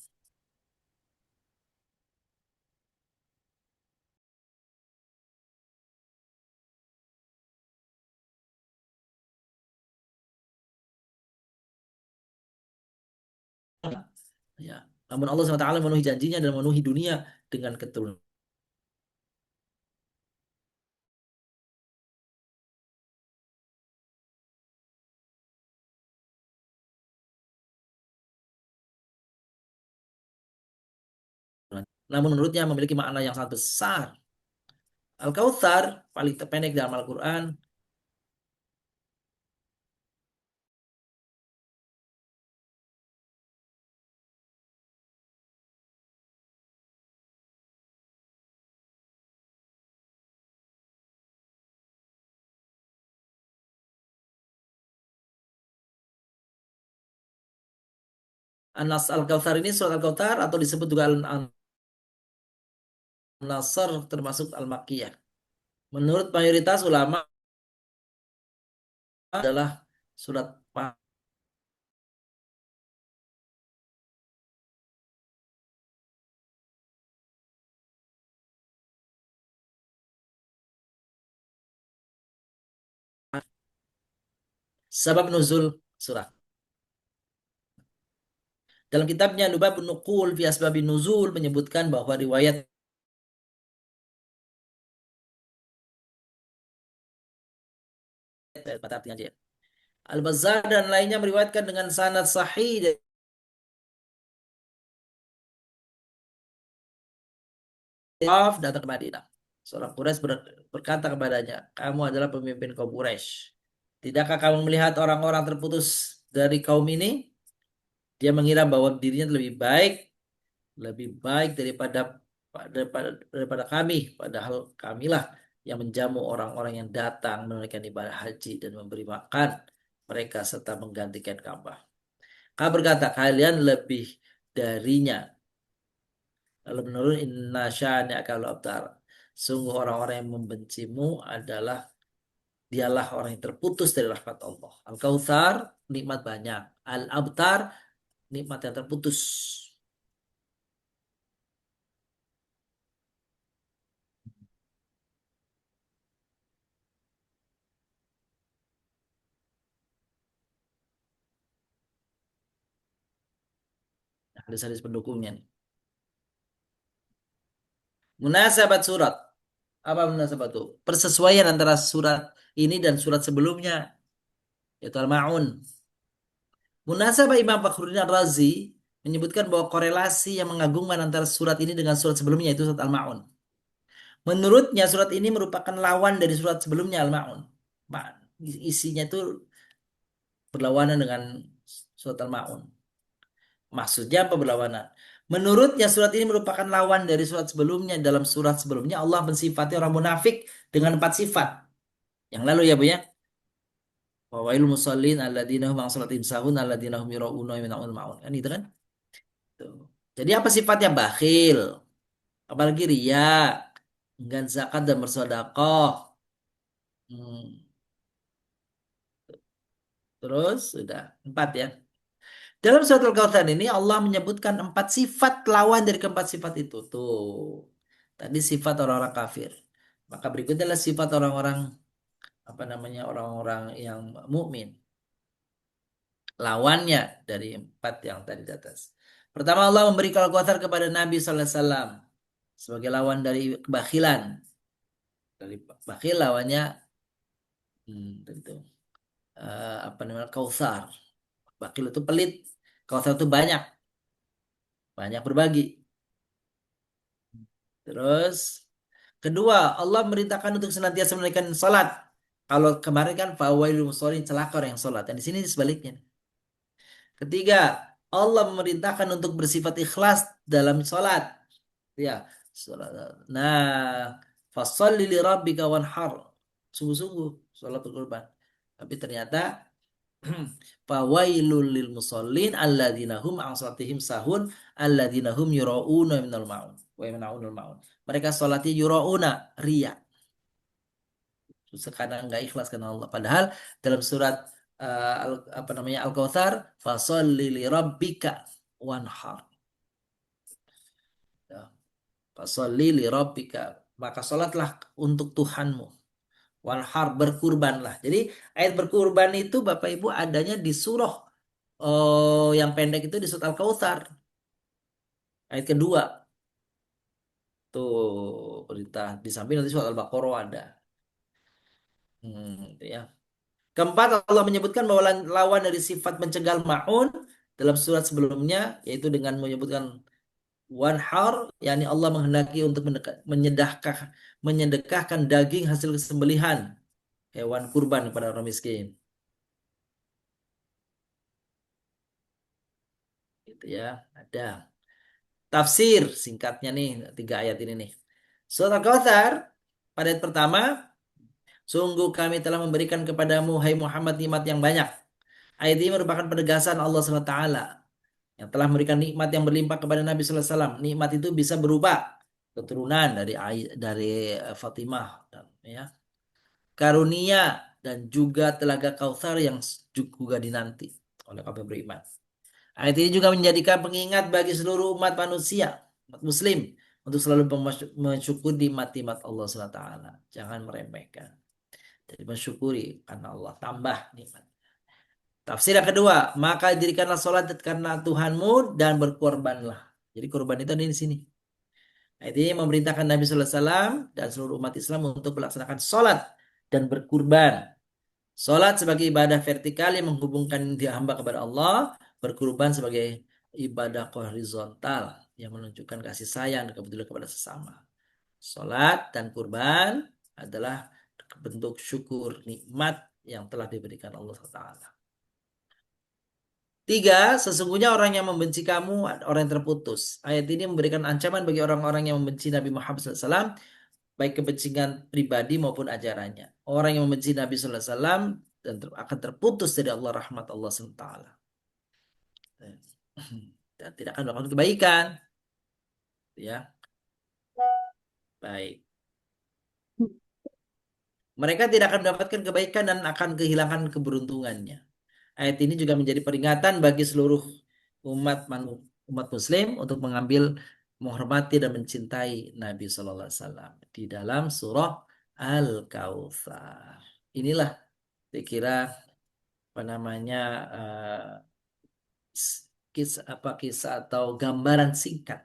Ya. Namun Allah SWT memenuhi janjinya dan memenuhi dunia dengan keturunan. Namun menurutnya memiliki makna yang sangat besar. Al-Kautsar paling terpendek dalam Al-Quran. Anas Al-Kautsar ini surat Al-Kautsar atau disebut juga Al-Nasr termasuk Al-Makkiyah. Menurut mayoritas ulama adalah surat sabab nuzul surah. Dalam kitabnya Lubabun Nuqul fi Asbabin Nuzul menyebutkan bahwa riwayat Al-Bazzar dan lainnya meriwayatkan dengan sanad sahih datang ke Madinah. Seorang Quraisy berkata kepadanya, kamu adalah pemimpin kaum Quraisy. Tidakkah kamu melihat orang-orang terputus dari kaum ini? Dia mengira bahwa dirinya lebih baik daripada kami. Padahal kamilah yang menjamu orang-orang yang datang menunaikan ibadah haji dan memberi makan mereka serta menggantikan Ka'bah. Kau berkata, kalian lebih darinya. Lalu menurut inna syani'aka al-abtar. Sungguh orang-orang yang membencimu adalah Dialah orang yang terputus dari rahmat Allah. Al-Kautsar, nikmat banyak. Al-Abtar, nikmat yang terputus. Nah, hadis-hadis pendukungnya nih. Munasabat surat. Apa munasabat itu? Persesuaian antara surat ini dan surat sebelumnya, yaitu Al-Ma'un. Munasabah Imam Fakhruddin Ar-Razi menyebutkan bahwa korelasi yang mengagumkan antara surat ini dengan surat sebelumnya yaitu surat Al-Ma'un. Menurutnya surat ini merupakan lawan dari surat sebelumnya Al-Ma'un. Isinya itu berlawanan dengan surat Al-Ma'un. Maksudnya apa berlawanan? Menurutnya surat ini merupakan lawan dari surat sebelumnya. Dalam surat sebelumnya Allah mensifati orang munafik dengan 4 sifat. Yang lalu ya Bu ya. Wa wailul musallin alladzina hum an salatihim sahun alladzina hum yura'una wa yamna'un ma'un. Kan itu kan? Tuh. Jadi apa sifatnya? Bakhil. Apalagi riya. Enggan zakat dan bersedekah. Hmm. Terus sudah 4 ya. Dalam surat Al-Kautsar ini Allah menyebutkan 4 sifat lawan dari keempat sifat itu. Tuh. Tadi sifat orang-orang kafir. Maka berikutnya adalah sifat orang-orang apa namanya orang-orang yang mukmin. Lawannya dari 4 yang tadi di atas. Pertama Allah memberi Al-Kautsar kepada Nabi sallallahu alaihi wasallam sebagai lawan dari kebakhilan. Dari bakhil lawannya tentu apa namanya Kautsar. Bakhil itu pelit. Kautsar itu banyak, banyak berbagi. Terus kedua, Allah merintahkan untuk senantiasa menunaikan salat. Kalau kemarin kan fawailul musholin, celaka orang yang salat. Dan di sini sebaliknya. Ketiga, Allah memerintahkan untuk bersifat ikhlas dalam salat. Ya, salat. Nah, fasholli li rabbika wanhar. Sungguh-sungguh salat kurban. Tapi ternyata fawailul lil musallin alladzina hum an salatihim sahun alladzina hum yurauna minal maun wa yamnaunul maun. Mereka salatnya yurauna, riya. Sekarang nggak ikhlas karena Allah. Padahal dalam surat apa namanya Al-Kautsar, fasholli li rabbika wanhar. Ya, fasholli li rabbika. Maka salatlah untuk Tuhanmu. Wanhar, berkurbanlah. Jadi ayat berkurban itu Bapak Ibu adanya di surah yang pendek itu di surat Al-Kautsar. Ayat kedua. Tuh perintah di samping nanti surat Al-Baqarah ada. Itu ya. Keempat, Allah menyebutkan bahwa lawan dari sifat mencegah ma'un dalam surat sebelumnya, yaitu dengan menyebutkan wanhar, yakni Allah menghendaki untuk menyedekahkan daging hasil kesembelihan hewan kurban kepada orang miskin. Gitu ya, ada. Tafsir singkatnya nih, 3 ayat ini nih. Surat Al-Kautsar, pada ayat pertama, sungguh kami telah memberikan kepadamu, hai Muhammad, nikmat yang banyak. Ayat ini merupakan penegasan Allah SWT yang telah memberikan nikmat yang berlimpah kepada Nabi Sallallahu Alaihi Wasallam. Nikmat itu bisa berupa keturunan dari Fatimah dan ya karunia dan juga telaga Kautsar yang juga dinanti oleh kaum beriman. Ayat ini juga menjadikan pengingat bagi seluruh umat manusia, umat Muslim, untuk selalu mensyukuri nikmat-nikmat Allah SWT. Jangan meremehkan. Jadi mensyukuri karena Allah tambah nikmat. Tafsir yang kedua, maka dirikanlah sholat karena Tuhanmu dan berkorbanlah. Jadi korban itu ada di sini. Ayat ini memerintahkan Nabi Sallallahu Alaihi Wasallam dan seluruh umat Islam untuk melaksanakan sholat dan berkurban. Sholat sebagai ibadah vertikal yang menghubungkan dia hamba kepada Allah, berkurban sebagai ibadah horizontal yang menunjukkan kasih sayang dan kepedulian kepada sesama. Sholat dan kurban adalah bentuk syukur nikmat yang telah diberikan Allah Taala. 3, sesungguhnya orang yang membenci kamu, orang yang terputus. Ayat ini memberikan ancaman bagi orang-orang yang membenci Nabi Muhammad SAW, baik kepentingan pribadi maupun ajarannya. Orang yang membenci Nabi SAW dan akan terputus dari Allah rahmat Allah SWT. Dan tidak akan melakukan kebaikan. Ya. Baik. mereka tidak akan mendapatkan kebaikan dan akan kehilangan keberuntungannya. Ayat ini juga menjadi peringatan bagi seluruh umat Muslim untuk menghormati dan mencintai Nabi Sallallahu Alaihi Wasallam di dalam surah Al-Kautsar. Inilah saya kira apa namanya kisah atau gambaran singkat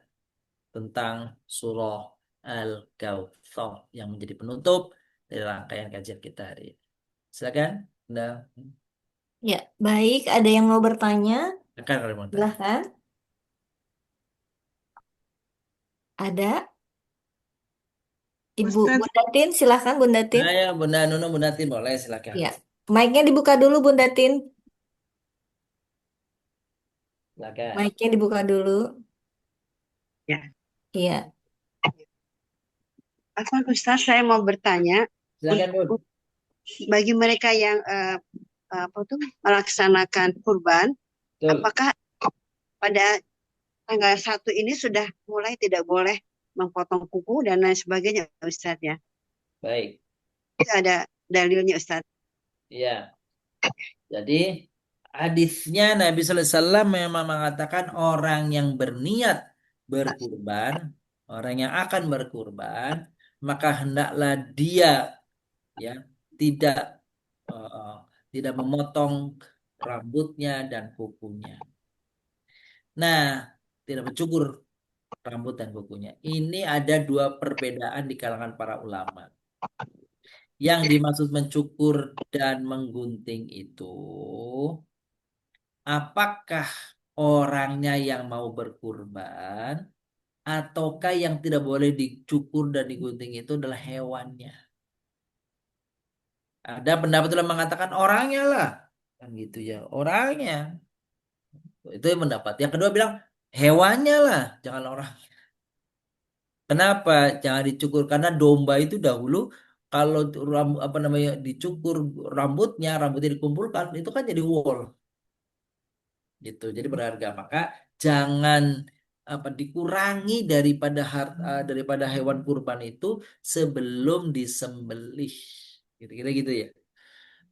tentang surah Al-Kautsar yang menjadi penutup dari rangkaian kajian kita hari ini. Silakan. Nah, Ya, baik. Ada yang mau bertanya? silakan kalau mau tanya. Silahkan. Ada? Ibu Ustadz, Bunda Tin, silahkan Bunda Tin. Nah, ya, Bunda Nunu, Bunda Tin boleh silakan. Ya, mic-nya dibuka dulu Bunda Tin. Silakan. Mic-nya dibuka dulu. Ya. Iya. Afwan Ustaz, saya mau bertanya, Silakan, Bun. bagi mereka yang melaksanakan kurban, Betul. apakah pada tanggal 1 ini sudah mulai tidak boleh memotong kuku dan lain sebagainya, Ustaz ya? Baik. Itu ada dalilnya, Ustaz. Iya. Jadi hadisnya Nabi Sallallahu Alaihi Wasallam memang mengatakan orang yang berniat berkurban, orang yang akan berkurban, maka hendaklah dia ya tidak eh, tidak memotong rambutnya dan kukunya. Nah, tidak mencukur rambut dan kukunya. Ini ada dua perbedaan di kalangan para ulama. Yang dimaksud mencukur dan menggunting itu, apakah orangnya yang mau berkurban, ataukah yang tidak boleh dicukur dan digunting itu adalah hewannya? Ada pendapat yang mengatakan orangnya lah, kan gitu ya, orangnya. Itu yang pendapat. Yang kedua bilang hewannya lah, jangan orang. Kenapa jangan dicukur? Karena domba itu dahulu kalau apa namanya dicukur rambutnya dikumpulkan itu kan jadi wool gitu. Jadi berharga. Maka jangan apa dikurangi daripada hewan kurban itu sebelum disembelih. Kira-kira gitu ya.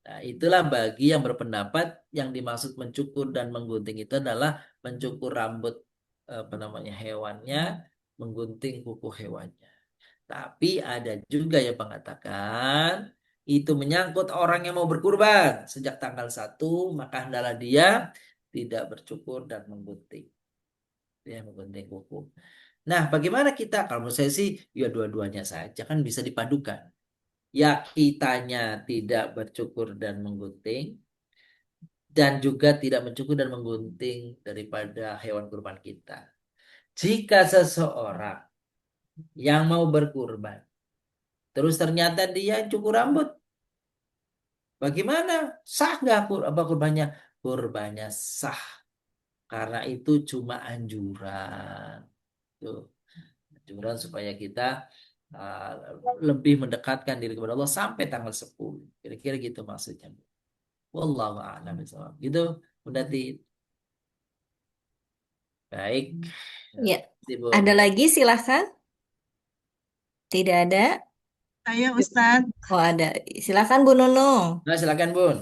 Nah, itulah bagi yang berpendapat yang dimaksud mencukur dan menggunting itu adalah mencukur rambut apa namanya hewannya, menggunting kuku hewannya. Tapi ada juga yang mengatakan itu menyangkut orang yang mau berkurban sejak tanggal 1 maka hendaklah dia tidak bercukur dan menggunting. Dia menggunting kuku. Nah, bagaimana kita? Kalau menurut saya sih ya dua-duanya saja kan bisa dipadukan. Ya kitanya tidak bercukur dan menggunting dan juga tidak mencukur dan menggunting daripada hewan kurban kita. Jika seseorang yang mau berkurban terus ternyata dia cukur rambut. Bagaimana? Sah nggak apa kurbannya? Kurbannya sah. Karena itu cuma anjuran. Tuh. Anjuran supaya kita uh, lebih mendekatkan diri kepada Allah sampai tanggal 10. Kira-kira gitu maksudnya. Wallahu a'lam bishawab. Gitu, Bunda Tit. Baik. Ya. Ibu. Ada lagi silahkan. Tidak ada. saya Ustadz, Oh ada. Silahkan Bu Nunung. Nah, silakan, Bun.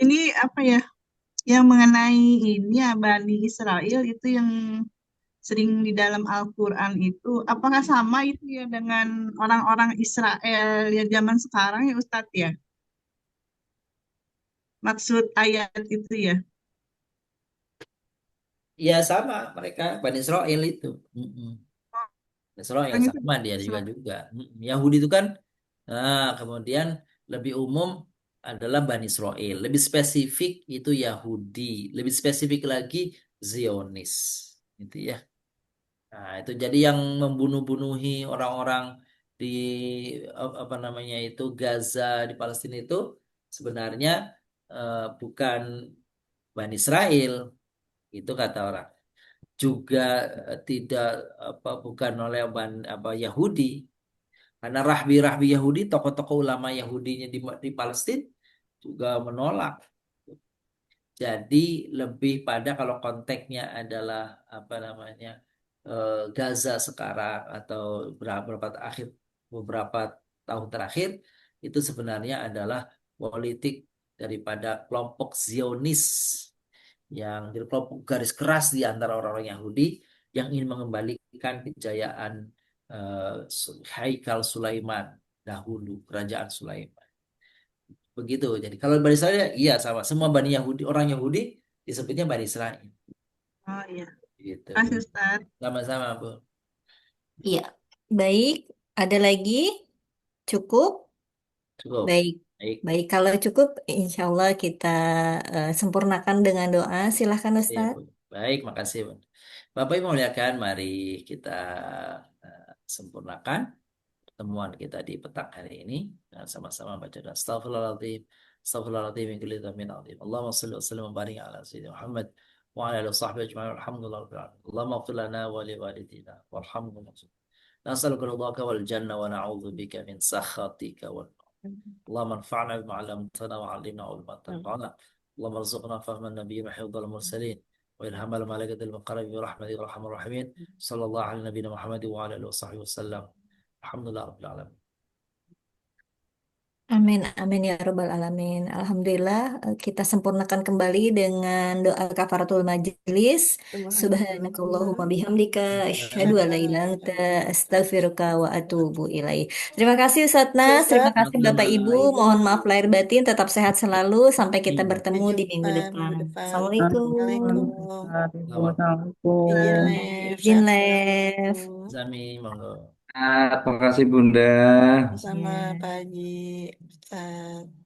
ini apa ya, yang mengenai ini ya, Bani Israel itu yang sering di dalam Al-Quran itu, apakah sama itu ya dengan orang-orang Israel ya zaman sekarang ya Ustadz ya? Maksud ayat itu ya. Ya sama mereka Bani Israel itu. Mm-mm. Israel Orang itu sama dia juga Israel. juga. Yahudi itu kan kemudian lebih umum adalah Bani Israel. Lebih spesifik itu Yahudi. Lebih spesifik lagi Zionis. Gitu ya. Nah, itu jadi yang membunuh-bunuhi orang-orang di apa namanya itu Gaza di Palestina itu sebenarnya bukan Bani Israel. Itu kata orang. Juga tidak bukan oleh apa Yahudi. Karena rahbi-rahbi Yahudi, tokoh-tokoh ulama Yahudinya di Palestina juga menolak. Jadi lebih pada kalau konteksnya adalah apa namanya Gaza sekarang atau beberapa tahun terakhir itu sebenarnya adalah politik daripada kelompok Zionis yang jadi kelompok garis keras di antara orang-orang Yahudi yang ingin mengembalikan kejayaan Haikal Sulaiman dahulu, kerajaan Sulaiman. Begitu. Jadi kalau Bani Israel iya sama, semua Bani Yahudi, orang Yahudi disebutnya Bani Israel. Oh iya. Gitu. Makasih Ustaz. Sama-sama, Bu. Iya, baik. Ada lagi? Cukup? Cukup. Baik. Baik. Baik, kalau cukup, insya Allah kita sempurnakan dengan doa. Silahkan Iya, Ustaz. Bu. Baik, makasih, Bu. Bapak Ibu muliakan, mari kita sempurnakan pertemuan kita di petang hari ini dan sama-sama baca doa Astaghfirullahaladzim, Astaghfirullahaladzim min kulli dzambin adzim. Allahumma shalli wa sallim wa barik ala sayyidina Muhammad wa ala alihi wa sahbihi ajma'in. Alhamdulillah rabbil alamin. Allahumma ighfir lana wa li walidina warhamhum. Nas'aluka ridhaka wal janna wa na'udzu bika min sakhatika wal اللهم انفعنا بما علمتنا وعلمنا علما تنفعنا اللهم ارزقنا فهم النبي وحفظ المرسلين وإلهام الملائكة المقربين برحمتك يا أرحم الراحمين صلى الله على نبينا محمد وعلى آله وصحبه وسلم الحمد لله رب العالمين. Amin, amin ya Rabbal Alamin. Alhamdulillah, kita sempurnakan kembali dengan doa kafaratul majlis. Subhanakallahumma bihamdika, asyhadu an la ilaha illa anta, astaghfiruka wa atubu ilaih. Terima kasih Ustaz Nas, terima kasih Bapak Ibu. Mohon maaf lahir batin, tetap sehat selalu. Sampai kita Sampai bertemu di minggu jumpa depan. minggu depan. Assalamualaikum. Waalaikumsalam. Assalamualaikum. Izin Izin live. live. Assalamualaikum. Zami, monggo. Terima kasih Bunda. Sama Pak Haji. Ustaz.